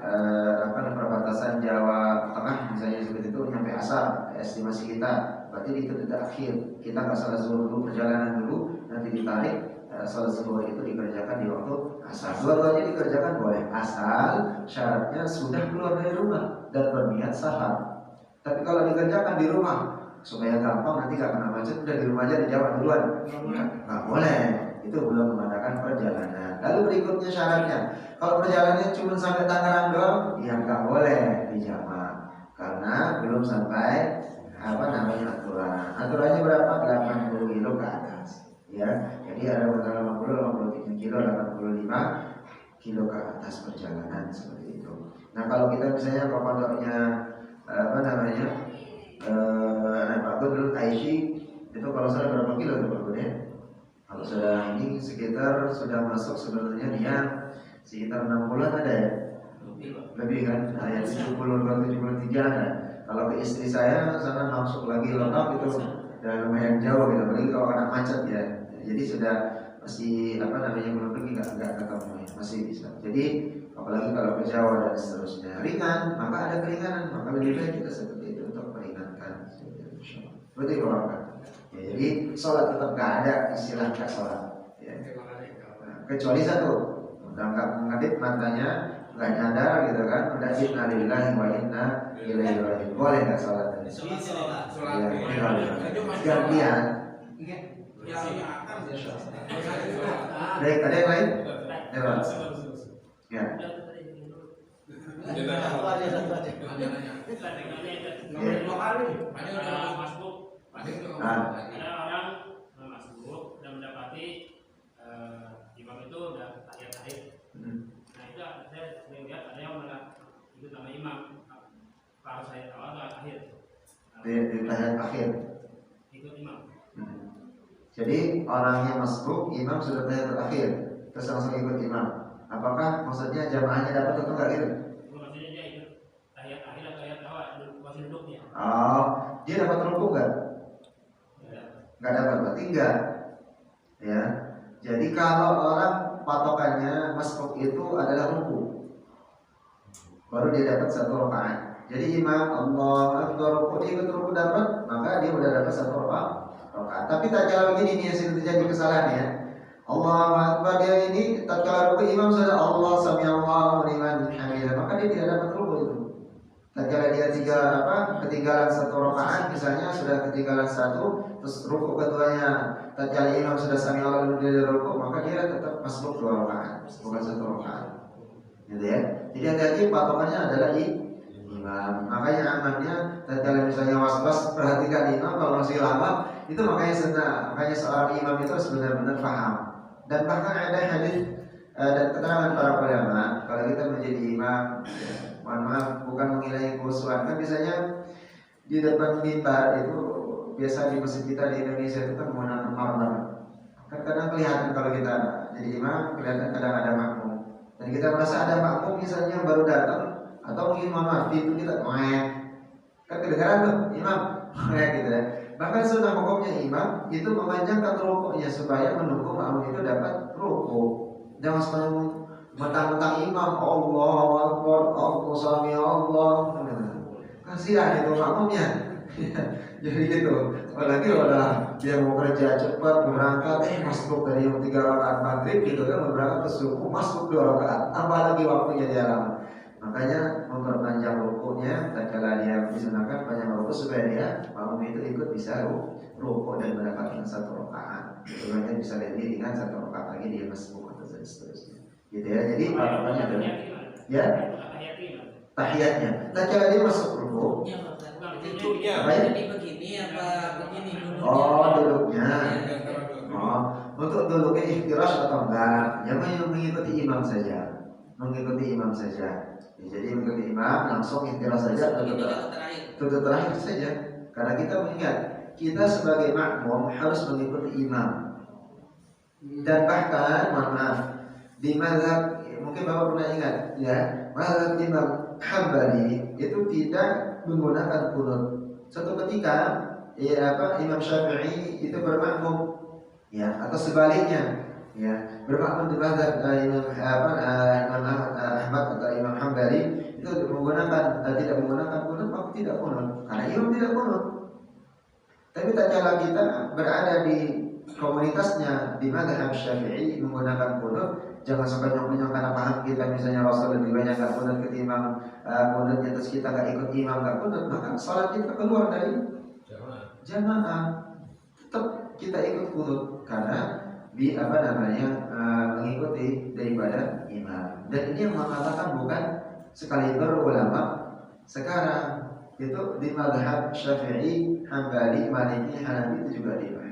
perbatasan Jawa Tengah misalnya seperti itu, nyampe asar estimasi kita, berarti itu ditakhir, kita nggak sholat zuhur dulu, perjalanan dulu, nanti ditarik. Sholat zuhur itu dikerjakan di waktu asar. Dua-duanya dikerjakan boleh, asal syaratnya sudah keluar dari rumah dan berniat sahar. Tapi kalau dikerjakan di rumah supaya gampang, nanti gak kena macet, udah di rumah aja dijawab duluan, nggak boleh. Itu belum mengadakan perjalanan. Lalu berikutnya syaratnya, kalau perjalanannya cuma sampai Tangerang doang, ya nggak boleh dijamak karena belum sampai aturan. Aturannya berapa? 80 kilo ke atas. Ya, jadi ada antara 50, 53 kilo, 85 kilo ke atas perjalanan seperti itu. Nah, kalau kita misalnya ke pondoknya Pak Gubernur Aisyah itu kalau sudah berapa kilo tuh Pak Gubernur ya? Kalau sudah ini sekitar sudah masuk sebenarnya dia sekitar 6 bulan ada ya? Lebih kan? Ayat 70, 73 ada. Kalau ke istri saya sana masuk lagi lengkap itu udah lumayan jauh gitu, apalagi kalau anak macet ya. Jadi sudah masih belum pergi nggak ketemu ya, masih bisa. Jadi apalagi kalau ke Jawa dan seterusnya ringan, maka ada keringanan, maka lebih baik kita seperti itu untuk meringankan. Berarti Bapak. Ya, jadi sholat tetap nggak ada istilah nggak sholat. Ya. Kecuali satu, udah nggak mengedip matanya, nggak nyadar gitu kan, udah inna lillahi wa inna ilaihi raji'un, boleh nggak sholat? Gantian. Baik, ada yang lain? Ya. Ada orang masuk dan mendapati imam itu udah tahiyat akhir. Nah itu saya lihat ada yang ikut nama imam, harus tahiyat awal atau akhir? Di tahiyat akhir. Ikut imam. Jadi orangnya masbuk, imam sudah tahiyat akhir, terus langsung ikut imam. Apakah maksudnya jamaahnya dapat atau enggak gitu? Maksudnya dia ikut tahiyat akhir atau tahiyat awal, masih duduknya. Oh, dia dapat rukuk enggak? Enggak dapat, berarti enggak. Ya. Jadi kalau orang patokannya masbuk itu adalah rukuk, baru dia dapat 1 rakaat. Jadi imam Allah Akbar rukuk, dia ikut rukuk dapat, maka dia udah dapat 1 rakaat. Tapi tak kalau begini nih yang terjadi kesalahan ya. Allahu Akbar dia ini tatkala rukuk imam sudah Allah sami Allahu liman hamidah, maka dia tidak dapat rukuk itu. Tatkala dia ketinggalan satu rakaat, misalnya sudah ketinggalan satu, terus rukuk keduanya, tatkala imam sudah sami Allah lalu dia rukuk, maka dia tetap masuk 2 rakaat, bukan 1 rakaat. Gitu ya. Jadi hati-hati patokannya adalah imam. Makanya amannya tatkala misalnya was-was perhatikan imam kalau masih lama, itu makanya makanya seorang imam itu harus benar-benar paham. Dan bahkan ada hadis dan keterangan para ulama kalau kita menjadi imam, mohon maaf bukan menghilangkan khusyuan. Kan biasanya di depan mimbar itu biasa di masjid kita di Indonesia itu kan menggunakan marmer. Kan kadang kelihatan kalau kita jadi imam, kelihatan kadang ada makmum. Dan kita merasa ada makmum misalnya baru datang atau mungkin mohon maaf itu kita kan kedengaran tuh imam gitu ya. Bahkan sunnah hukumnya imam itu memanjangkan rukuknya supaya menunggu makmum itu dapat rukuk. Jangan sepanjang mentang-mentang imam Allahu Akbar, Allahu Sami Allah. Kasihan itu makmumnya. Jadi gitu. Apalagi kalau dia mau kerja cepat berangkat, masuk dari 3 rakaat maghrib gitu kan, berangkat ke subuh masuk 2 rakaat, apalagi waktunya dia lama. Makanya memperpanjang rukuknya, tatkala dia disunahkan panjang rukuk supaya dia makmum itu ikut bisa rukuk dan mendapatkan 1 rakaat. Sebenarnya bisa lebih dengan 1 rakaat lagi dia masuk atau seterusnya. Gitu ya. Jadi patokannya adalah ya tahiyatnya. Tatkala dia masuk rukuk, Duduknya. Jadi begini apa begini duduknya? oh duduknya. Oh, untuk duduknya ikhtiras atau enggak? Jangan mengikuti imam saja. Mengikuti imam saja. Jadi mengikuti imam langsung ikhtiras saja tutup terakhir saja. Karena kita mengingat kita sebagai makmum harus mengikuti imam. Dan bahkan mohon maaf di mazhab mungkin Bapak pernah ingat ya, mazhab Imam Hambali itu tidak menggunakan kunut. Suatu ketika Imam Syafi'i itu bermakmum ya, atau sebaliknya ya, bermakmum di mazhab Imam Ahmad atau Imam Hambali itu tidak menggunakan kunut, maka tidak kunut karena imam tidak kunut. Tapi tatkala kita berada di komunitasnya di mazhab Syafi'i menggunakan kunut, jangan sampai nyong-nyong karena paham kita misalnya Rasul lebih banyak gak kunut ketimbang kunutnya, terus kita gak ikut imam gak kunut, maka salat kita keluar dari jamaah. Tetap kita ikut kunut karena mengikuti daripada imam. Dan ini yang mengatakan bukan sekaliber ulama sekarang, itu di mazhab Syafi'i, Hambali, Maliki, Hanafi itu juga dibahas.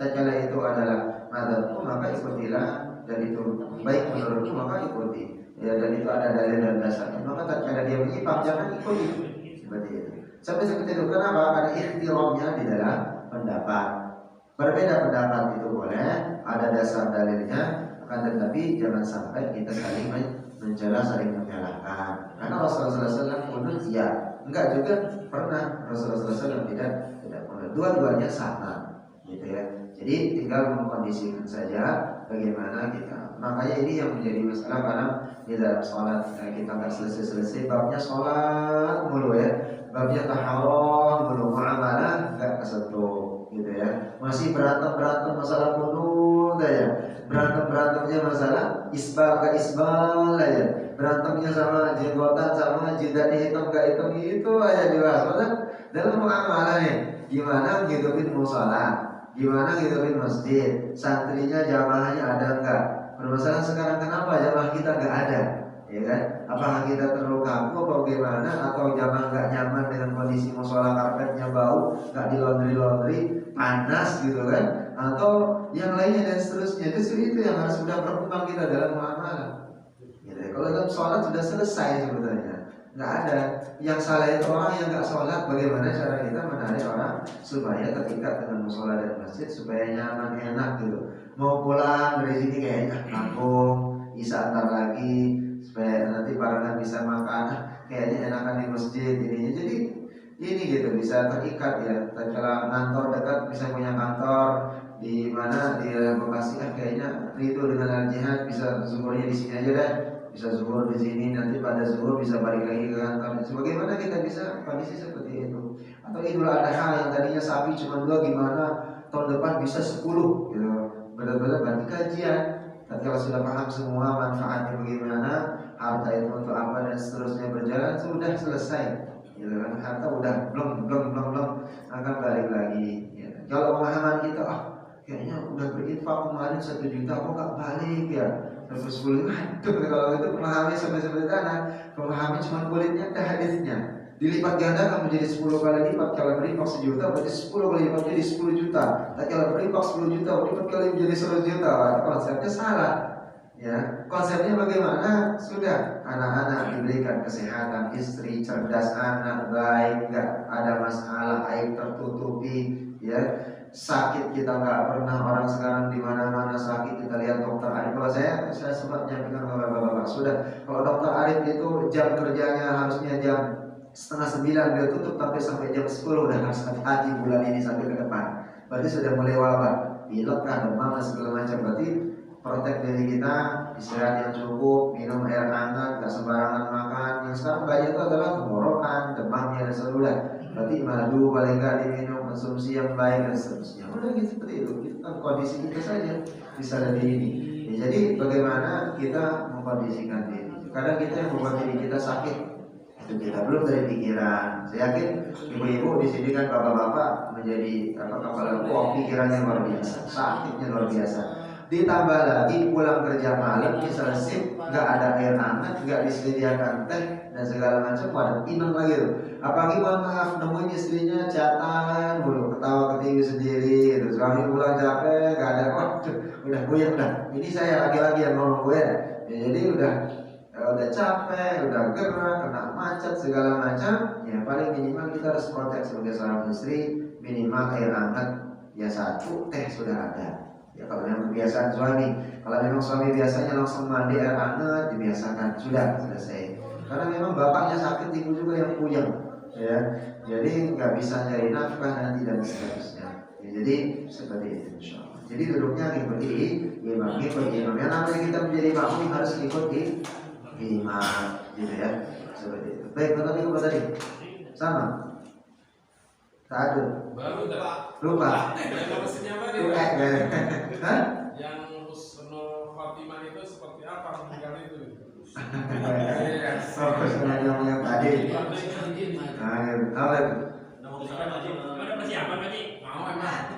Tatkala itu adalah mazhabku maka ikutilah, dan itu baik menurutku maka ikuti. Ya, dan itu ada dalil dan dasarnya. Maka tatkala dia menyimpang jangan ikuti. Seperti itu. Sampai seperti itu. Kenapa? Karena ikhtiramnya di dalam pendapat. Berbeda pendapat itu boleh, ada dasar dalilnya, akan tetapi jangan sampai kita saling mencela, saling menyalahkan. Karena Rasulullah SAW kunut ya, enggak juga pernah Rasulullah SAW tidak kunut. Dua-duanya sama, gitu ya. Jadi tinggal mengkondisikan saja bagaimana kita. Makanya ini yang menjadi masalah karena di dalam sholat kita nggak selesai-selesai. Babnya sholat mulu ya, babnya taharah mulu, muamalah nggak kesentuh, gitu ya. Masih berantem masalah kunut aja, berantemnya masalah isbal gak isbal aja, berantemnya sama jenggotan sama jidatnya hitam gak hitam, itu aja dibahas. Maksudnya dalam muamalah nih, gimana ngidupin musola, gimana ngidupin masjid, santrinya jamaahnya ada enggak. Permasalahan sekarang kenapa jamaah kita enggak ada, ya kan? Apakah kita terlalu kaku atau bagaimana, atau jamaah enggak nyaman dengan kondisi musola, karpetnya bau, enggak di laundry panas gitu kan, atau yang lainnya dan seterusnya. Justru itu yang harus sudah berkembang kita dalam muamalah. Gitu. Kalau dalam sholat sudah selesai sebetulnya, nggak ada yang salah itu orang yang nggak sholat. Bagaimana cara kita menarik orang supaya terikat dengan musola dan masjid supaya nyaman enak gitu. Mau pulang dari sini kayaknya kampung, bisa antar lagi supaya nanti barengan bisa makan, kayaknya enakan di masjid ini. Jadi ini gitu bisa terikat ya. Kalau kantor dekat bisa punya kantor di mana di Bekasi, kayaknya itu dengan al-jihad bisa zuhurnya di sini aja deh, bisa zuhur di sini, nanti pada zuhur bisa balik lagi ke kantor. Bagaimana kita bisa kondisi seperti itu? Atau Idul Adha yang tadinya sapi cuma 2, gimana tahun depan bisa 10 gitu. Benar-benar berarti kajian. Tapi kalau sudah paham semua manfaatnya bagaimana, harta itu untuk apa dan seterusnya berjalan, sudah selesai. gitu kan. Harta udah belum akan balik lagi. Ya. Kalau pemahaman kita, kayaknya udah berinfak kemarin 1 juta kok gak balik ya. Terus 10, aduh kalau itu pemahamannya sampai sana, pemahaman cuma kulitnya ke hadisnya. Dilipat gandakan menjadi 10 kali lipat. Kalau berinfak 1 juta berarti 10 kali lipat jadi 10 juta. Tapi kalau berinfak 10 juta berlipat kali menjadi 100 juta. Konsepnya salah. Ya, konsepnya bagaimana? Sudah anak-anak diberikan kesehatan, istri cerdas, anak baik, nggak ada masalah, aib tertutupi, ya. Sakit kita nggak pernah, orang sekarang di mana-mana sakit kita lihat dokter Arif. Kalau saya sempat nyampaikan ke bapak-bapak, sudah kalau dokter Arif itu jam kerjanya harusnya jam 8:30 dia tutup, tapi sampai jam 10 udah harus hati-hati bulan ini sampai ke depan. Berarti sudah mulai wabah, pilek kan, demam dan segala macam. Berarti protek diri kita, istirahat yang cukup, minum air hangat, gak sembarangan makan. Yang sekarang banyak itu adalah tenggorokan, demamnya dan seluruh. Berarti madu paling gak diminum, konsumsi yang baik dan seterusnya. Udah gitu seperti itu. Kita kondisi kita saja bisa lebih ini. Ya, jadi bagaimana kita mengkondisikan diri. Kadang kita yang membuat diri kita sakit, itu kita belum dari pikiran. Saya yakin ibu-ibu di sini kan bapak-bapak menjadi kalau pikirannya luar biasa, sakitnya luar biasa. Ditambah lagi pulang kerja malam misalnya sip, nggak ada air hangat, nggak disediakan teh dan segala macam, pada pinang lagi tuh. Apalagi mohon maaf nemuin istrinya chatan mulu, ketawa ke TV sendiri gitu. Suami pulang capek, nggak ada, waduh, udah goyang dah. Ini saya laki-laki yang ngomong gue ya. Jadi udah capek, udah gerak, kena macet segala macam. Ya paling minimal kita harus protek sebagai seorang istri, minimal air hangat ya 1, teh sudah ada. Ya kalau memang kebiasaan suami, kalau memang suami biasanya langsung mandi air hangat, dibiasakan, sudah selesai. Karena memang bapaknya sakit, ibu juga yang puyeng, ya. Jadi nggak bisa nyari nafkah nanti dan seterusnya. Ya, jadi seperti itu, insyaallah. Jadi duduknya ngikuti imam. Yang namanya kita menjadi makmum harus ngikuti imam, gitu ya. Seperti itu. Baik, tadi apa tadi? Sama. Ta'adud. Baru Lupa. Yang husnul khotimah itu seperti apa meninggal itu? Yang tadi. Ada persiapan Haji? Mau emang.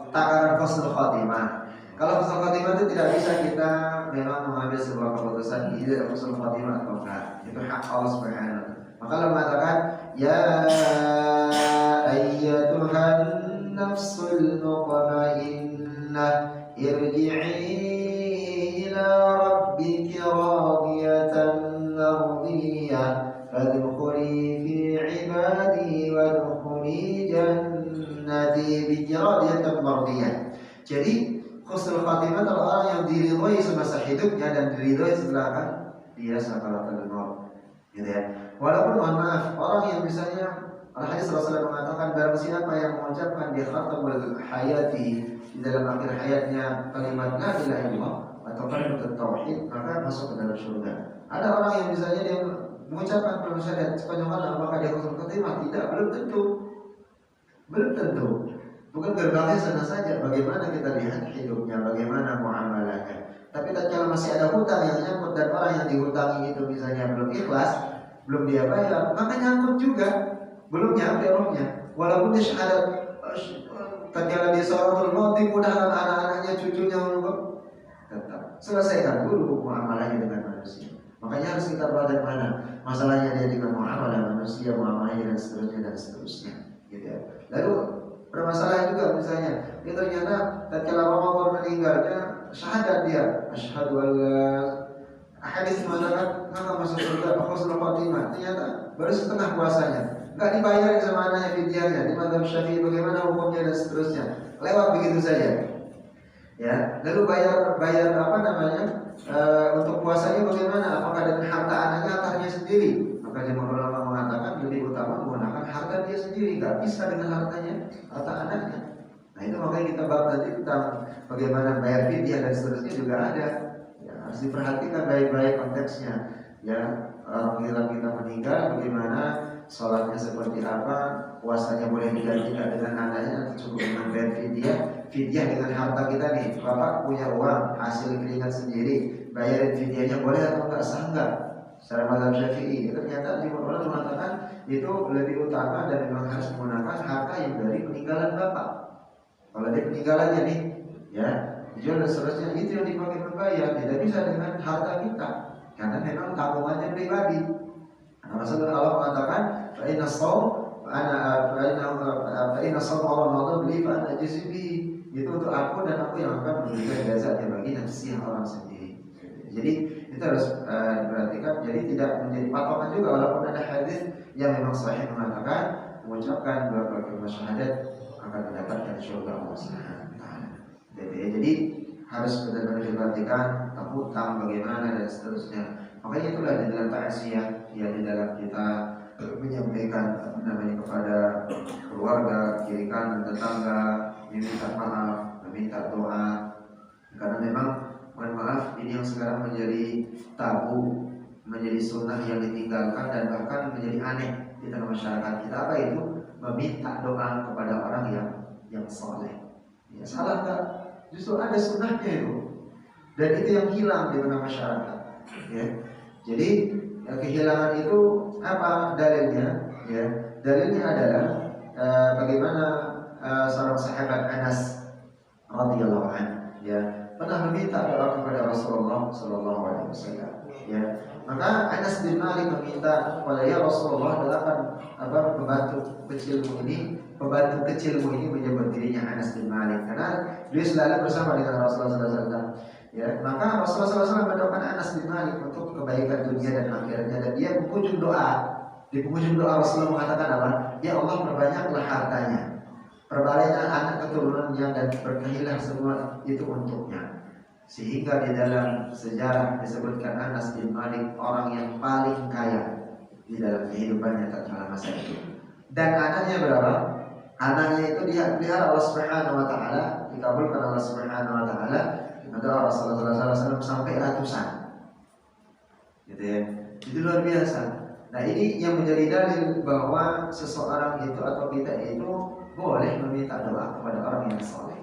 Takaran husnul khotimah. Kalau husnul khotimah itu tidak bisa kita memang mengambil sebuah keputusan ini dari husnul khotimah atau enggak. Itu hak Allah Subhanahu wa taala. Maka Allah mengatakan, ya ayyatuhan nafsul mutmainnah irji'i ila rabbiki radiyatan mardiyah fadkhuli fi ibadi wadkhuli jannati bi radiyatan mardiyah. Jadi husnul khatimah adalah orang yang diridhoi semasa hidupnya dan diridhoi setelah kan dia sakaratul maut, gitu ya. Walaupun mohon maaf, orang yang misalnya hadis Rasulullah mengatakan barang siapa yang mengucapkan di khatamul hayati, di dalam akhir hayatnya kalimat la ilaha illallah atau kalimat tauhid, maka masuk ke dalam surga. Ada orang yang misalnya dia mengucapkan kalimat syahadat sepanjang malam, apakah dia husnul khatimah? Tidak, belum tentu. Belum tentu. Bukan gerbangnya sana saja, bagaimana kita lihat hidupnya, bagaimana muamalahnya. Tapi kalau masih ada hutang yang nyangkut dan orang yang dihutangi itu misalnya belum ikhlas, belum dia bayar, maka nyangkut juga, belum nyampe rohnya. Walaupun dia syahadat, tatkala dia salatul maut, mudah-mudahan anak-anaknya, cucunya untuk tetap selesaikan dulu muamalahnya dengan manusia. Makanya harus kita perhatikan mana masalahnya dia dengan muamalah manusia, muamalahnya dan seterusnya, gitu ya. Lalu bermasalah juga misalnya dia ternyata tatkala Ramadan meninggalnya syahadat dia asyhadu alla hadis mengatakan maka masuk surga husnul khatimah, ternyata baru setengah puasanya enggak dibayarin sama anaknya fidyahnya. Di mazhab Syafi'i bagaimana hukumnya dan seterusnya, lewat begitu saja ya. Lalu bayar apa namanya untuk puasanya bagaimana, apakah dengan harta anaknya atau hanya sendiri? Maka jemaah ulama mengatakan lebih utama menggunakan harta dia sendiri, nggak bisa dengan hartanya harta anaknya. Nah itu makanya kita bahas tadi tentang bagaimana bayar fidyah dan seterusnya juga ada. Ya, harus diperhatikan baik-baik konteksnya. Ya, bila kita meninggal bagaimana sholatnya seperti apa, puasanya boleh diganti dengan adanya atau cukup dengan bayar fidyah. Fidyah dengan harta kita nih, bapak punya uang hasil keringat sendiri, bayarin fidyahnya boleh atau enggak? Sah enggak? Secara mazhab Syafi'i, ternyata jumhur ulama mengatakan itu lebih utama dan memang harus menggunakan harta yang dari peninggalan bapak. Kalau dia peninggalannya nih, ya jual dan seterusnya, itu yang dipakai membayar, tidak bisa dengan harta kita, karena memang tabungannya pribadi. Karena Rasulullah Allah mengatakan, fa'inna sawm Allah ma'adha beli fa'ana jisibi. Itu untuk aku dan aku yang akan memberikan jazanya bagi nafsi orang sendiri. Jadi itu harus diperhatikan. Jadi tidak menjadi patokan juga, walaupun ada hadis yang memang sahih mengatakan mengucapkan dua kalimat syahadat akan mendapatkan surga Allah Subhanahu wa taala. Jadi harus benar-benar diperhatikan hutang bagaimana dan seterusnya. Makanya itulah di dalam ta'ziyah, ya di dalam kita menyampaikan kepada keluarga, kiri kanan, tetangga, meminta maaf, meminta doa. Karena memang mohon maaf, ini yang sekarang menjadi tabu, menjadi sunnah yang ditinggalkan dan bahkan menjadi aneh di tengah masyarakat kita. Apa itu? Meminta doa kepada orang yang soleh. Ya, salah nggak? Justru ada sunnahnya itu. Dan itu yang hilang di tengah masyarakat. Ya. Jadi kehilangan itu apa dalilnya? Ya, dalilnya adalah bagaimana seorang sahabat Anas radhiyallahu anhu, ya, pernah meminta doa kepada Rasulullah sallallahu alaihi wasallam. Ya, maka Anas bin Malik meminta kepada ya Rasulullah, doakan pembantu kecilmu ini menyebut dirinya Anas bin Malik, karena dia selalu bersama dengan Rasulullah sallallahu alaihi wasallam. Ya, maka Rasulullah SAW mendoakan Anas bin Malik untuk kebaikan dunia dan akhiratnya, dan dia penghujung doa. Di penghujung doa Rasulullah mengatakan apa? Ya Allah, perbanyaklah hartanya, perbanyaklah anak keturunannya, dan berkahilah semua itu untuknya. Sehingga di dalam sejarah disebutkan Anas bin Malik orang yang paling kaya di dalam kehidupannya tatkala masa itu. Dan anaknya berapa? Anaknya itu dia pelihara Allah Subhanahu wa taala, dikabulkan Allah Subhanahu wa taala. Ada Rasulullah SAW sampai ratusan, gitu ya. Itu luar biasa. Nah, ini yang menjadi dalil bahwa seseorang itu atau kita itu boleh meminta doa kepada orang yang soleh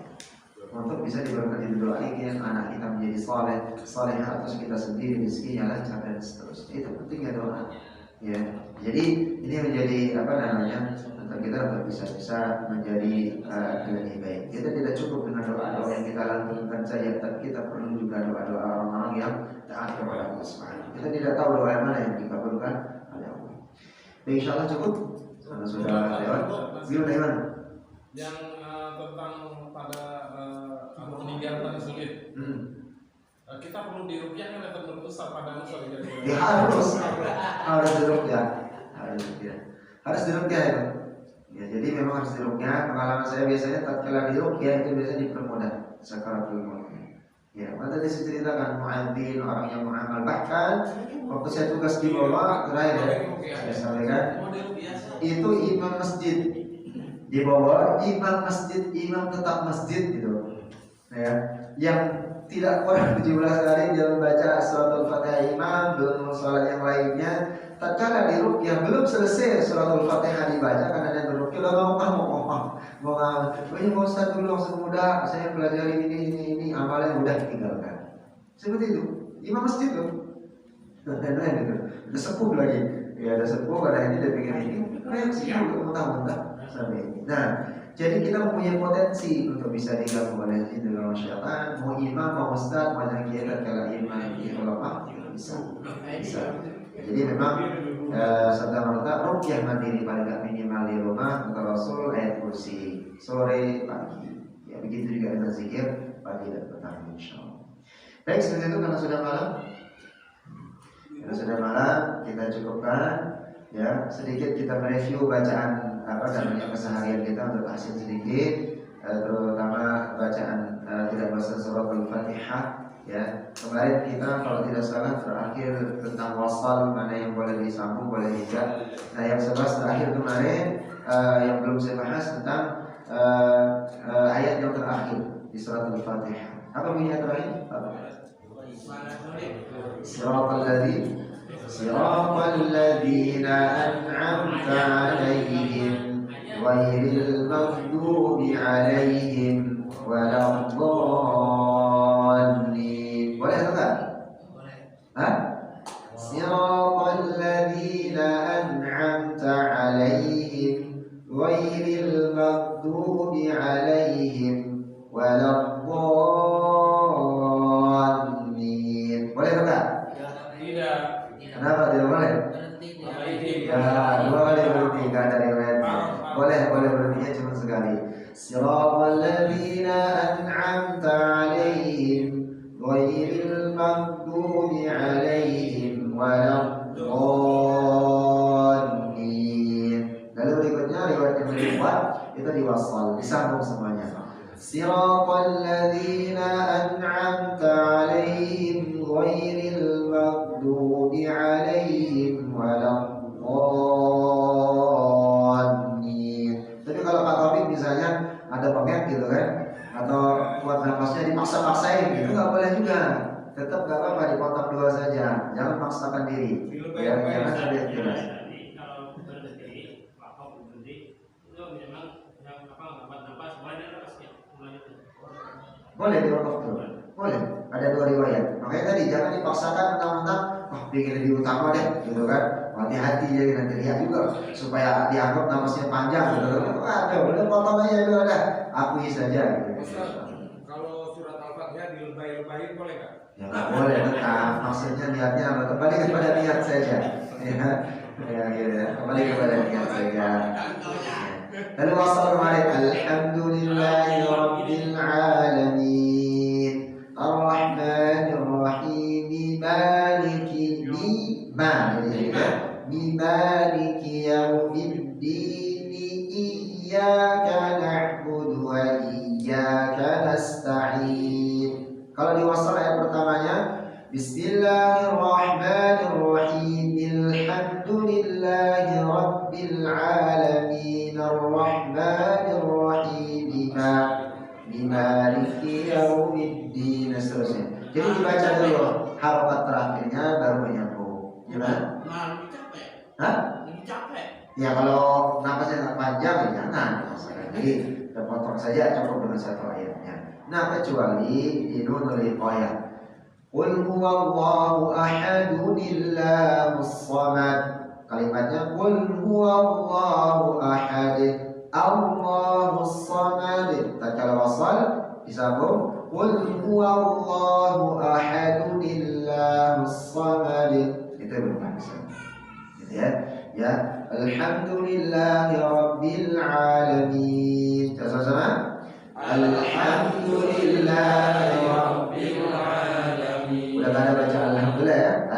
untuk bisa diberkati doa ingin anak kita menjadi soleh atas kita sendiri, rezekinya lancar dan seterusnya. Itu pentingnya doa. Ya, jadi ini menjadi untuk kita untuk bisa menjadi lebih baik. Kita tidak cukup dengan doa-doa yang kita lantunkan saja, tapi kita perlu juga doa-doa orang-orang yang taat kepada Allah Subhanahu. Kita tidak tahu doa yang mana yang dikabulkan oleh Allah. Insyaallah cukup. Karena sudah lewat. Beliau dari mana? Yang tentang pada meninggal tadi sulit. Kita perlu diruqyah kan atau menurut pada usul ya harus diruqyah. Harus diruqyah itu. Ya, jadi memang harus diruqyah. Pengalaman saya biasanya tatkala diruqyah itu biasanya dipermudah sakaratul maut. Ya, maka tadi saya ceritakan muadzin, orang yang muamal, bahkan waktu saya tugas di bawah terakhir saya sampaikan itu imam masjid di bawah, imam masjid, imam tetap masjid gitu. Ya, yang tidak kurang 17 kali dia membaca suratul Fatihah imam, belum sholat yang lainnya. Tatkala diruqyah belum selesai suratul Fatihah dibaca, karena dia diruqyah mau Ustaz dulu langsung muda, saya pelajari ini amalnya mudah ditinggalkan. Seperti itu, imam masjid tuh. Dan lain gitu. Ada sepuh lagi. Ya ada sepuh, karena ini dia bikin ini. Reaksi dulu mentah-mentah sampai ini. Nah, jadi kita mempunyai potensi untuk bisa diganggu oleh jin dan syaitan. Mau imam, mau ustaz, mau yang kita kalau imam, kalau bisa. Jadi memang serta-merta ruqyah mandiri paling tidak minimal di rumah, kata Rasul, ayat kursi sore pagi. Ya begitu juga dengan zikir pagi dan petang insyaallah. Baik, seperti itu karena sudah malam. Karena sudah malam, kita cukupkan. Ya, sedikit kita mereview bacaan keseharian kita untuk hasil sedikit, terutama bacaan tidak bahasa surat Al-Fatihah. Ya, kemarin kita kalau tidak salah terakhir tentang wasal, mana yang boleh disambung, boleh tidak. Nah, yang 11 terakhir kemarin yang belum saya bahas tentang ayat yang terakhir di surat Al-Fatihah. Apa bunyi ayat terakhir? Siratal ladzina Siratal ladzina an'amta 'alaihim ghairil maghdubi 'alaihim waladdallin. Boleh atau enggak? Hah? Siratal ladzina an'amta 'alaihim ghairil maghdubi 'alaihim waladdallin. Boleh atau enggak? Tidak. Kenapa tidak boleh? Ya, 2 kali berhenti, enggak ada riwayatnya. Boleh berhentinya cuma sekali. Siratal ladzina an'amta 'alaihim ghairil maghdubi 'alaihim waladdallin. Lalu berikutnya riwayat yang kedua itu diwasal, disambung semuanya. Siratal ladzina an'amta 'alaihim ghairil maghdubi 'alaihim waladdallin. Tapi kalau Pak Taufik misalnya ada bengek gitu kan, atau buat nafasnya dipaksa-paksain gitu nggak boleh juga. Tetap nggak apa-apa, dipotong 2 saja, jangan paksakan diri. Ya, jangan sampai jelas. Jadi kalau berhenti, waktu berhenti itu memang yang nafas mulai nafasnya mulai itu. Boleh diwakaf tuh, boleh. Ada 2 riwayat. Makanya tadi jangan dipaksakan mentang-mentang, bikin lebih utama deh, gitu kan. Hati-hati jadi nanti lihat juga supaya dianggap nafasnya panjang, gitu kan. Ada, udah potong aja dulu, udah akui saja. Gitu. Ustaz, kalau surat Al-Fatihah dilebay-lebayin boleh nggak? Ya nggak boleh, tetap. Maksudnya niatnya apa? Kembali kepada niat saja. Ya, kembali kepada niat saja. Lalu wasal kemarin, alhamdulillahi rabbil alamin, ar-rahmanir rahim, maliki yaumiddin, iyyaka na'budu wa iyyaka nasta'in. Kalau diwasal ayat pertamanya, Bismillahirrahmanirrahim, alhamdulillahi rabbil alamin, ar-rahmanir rahim, maliki yaumiddin, seterusnya. Jadi dibaca dulu harokat terakhirnya baru menyambung. Gimana? Hah? Ini capek. Ya kalau nafasnya nggak panjang ya jangan. Jadi kita potong saja, cukup dengan 1 ayatnya. Nah, kecuali di nunul iqayah. Qul huwallahu ahadunillahus samad. Kalimatnya qul huwallahu ahad, Allahus samad. Tatkala wasal disambung qul huwallahu ahadunillahus samad. Itu berupa gitu ya. Ya, alhamdulillahi rabbil alamin. Sama-sama. Alhamdulillahi rabbil alamin. Udah pada baca alhamdulillah ya.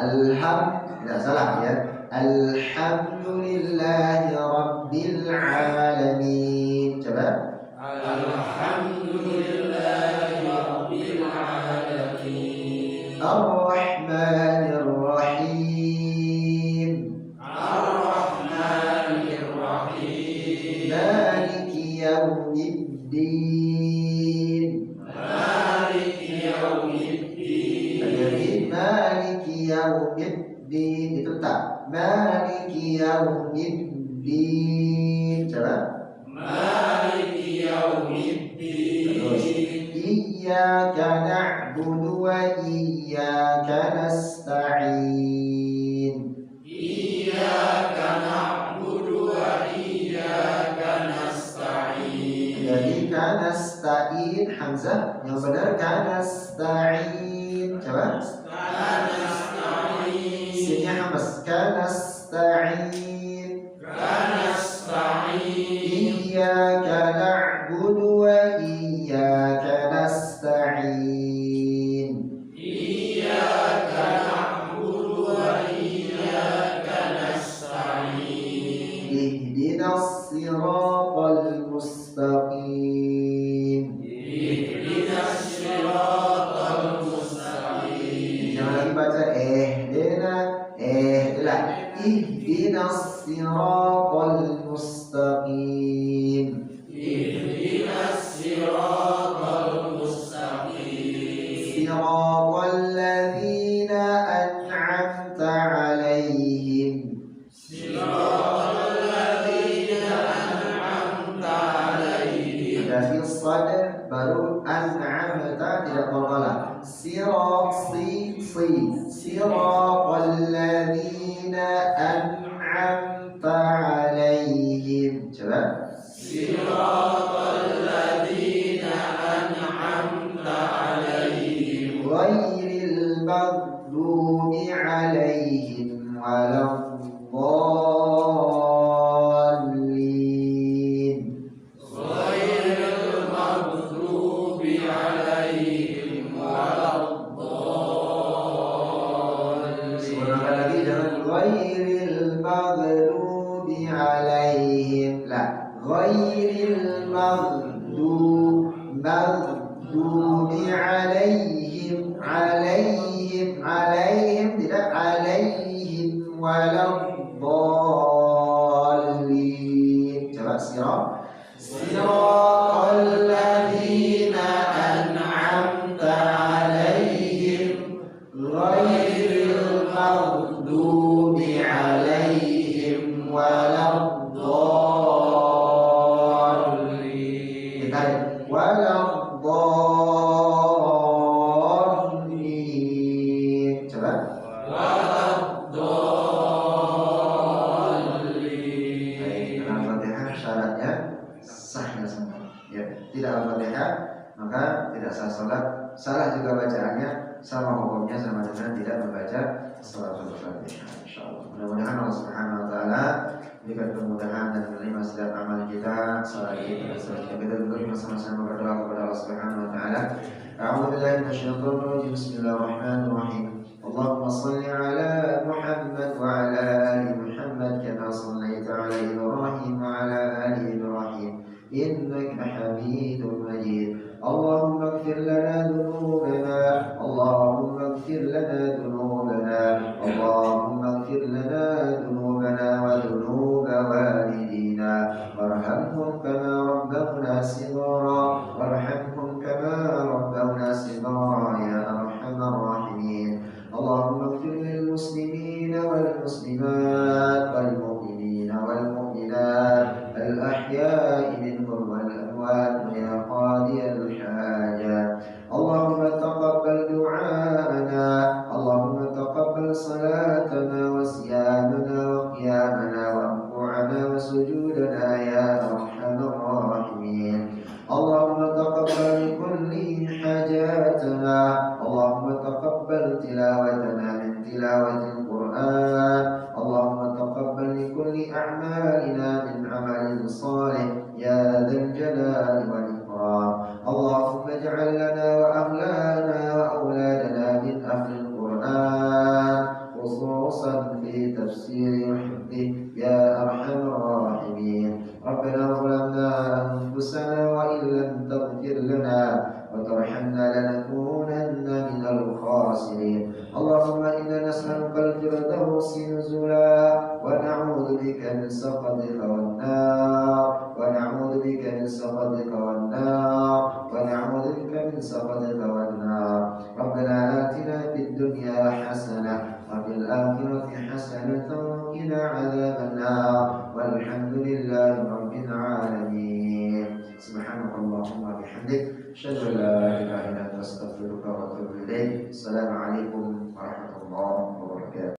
Tidak salah ya. Alhamdulillahi rabbil alamin. Coba. Alhamdulillahi rabbil alamin. Ar-Rahmanir Rahim. Ar-Rahmanir Rahim. Maliki yaumiddin. Maliki yaumiddin. Maliki yaumiddin. Itu tak. Maliki yaumiddin. Coba. Maliki yaumiddin. Terus. Iyyaka na'budu wa iyyaka nasta'in. Iyyaka na'budu wa iyyaka nasta'in. Jadi kanasta'in hamzah, yang benar kanasta'in. Coba. Kanasta'in. Sinnya hamzah. Kanasta'in. Kanasta'in. Iyyaka na'budu wa iyyaka nasta'in. Iyyaka na'budu wa iyyaka nasta'in. Ihdinas siratal mustaqim. Ihdinas siratal mustaqim. Jangan lagi baca ihdinas siratal mustaqim. Ihdinas siratal mustaqim. Siratal ladzina an'amta 'alaihim sad baru an'amta tidak qalqalah. Siratal ladzina an'amta alaihim. Coba. Siratal ladzina an'amta alaihim Ghairil maghdubi alaihim waladdallin. ghairil maghdubi alaihim waladdallin. Sebenarnya lagi jangan ghairil maghdubi alaihim. Lah, ghairil maghdubi alaihim tidak alaihim waladdallin. Coba siratal ladzina an'amta alaihim ghairil maghdubi alaihim waladdallin. Kita waladdallin. Coba. Waladdallin. Baik, dalam Fatihah syaratnya sahnya semua. Ya, tidak Al-Fatihah maka tidak sah salat. Salah juga bacaannya, sama hukumnya sama dengan tidak membaca salat Al-Fatihah. Insyaallah. Mudah-mudahan Allah Subhanahu wa taala berikan kemudahan dan menerima setiap amal kita, salat kita dan seterusnya. Kita dulu sama-sama berdoa kepada Allah Subhanahu wa taala. A'udzubillahi minasyaitonir rajim. Bismillahirrahmanirrahim. Allahumma shalli ala Muhammad wa ala ali Muhammad kama shallaita ala Ibrahim wa ala ali Ibrahim innaka Hamidum Majid. Allahumma ighfir lana dhunubana, Allahumma ighfir lana dhunubana, Allahumma ighfir lana dhunubana wa dhunuba walidina warhamhum kama rabbawna shighara warhamhum kama rabbawna shighara ya arhamar rahimin. Allahumma ighfir lil muslimina wal muslimat wal mu'minina wal mu'minat al ahya'i minhum wal amwat ya qadiyal hajat. Allahumma taqabbal du'aana, Allahumma taqabbal salatana wa siyamana wa qiyamana wa ruku'ana wa sujudana ya arhamar rahimin. Allahumma taqabbal min kulli hajatana, Allahumma taqabbal tilawatana min tilawatil Qur'an, Allahumma taqabbal min kulli a'malina min amalin salih ya dzal jalali wal ikram. Allahumma ij'al lana wa ahlana wa auladana min ahlil Qur'an khususan fi tafsir hifdhi ya arhamar rahimin. Rabbana zalamna anfusana wa illam taghfir lana wa tarhamna lanakunanna minal khasirin. Allahumma inna nas'aluka al-firdausi nuzula wa na'udzu bika min sakhatika wan nar wa na'udzu bika min sakhatika wan nar wa na'udzu bika min sakhatika wan nar. Rabbana atina fid dunya hasanah wa fil akhirati hasanatan wa qina 'adzaban nar. Walhamdulillahi rabbil alamin. Subhanakallahumma wa bihamdik asyhadu an la ilaha illa anta astaghfiruka wa atubu ilaik. Assalamualaikum warahmatullahi wabarakatuh.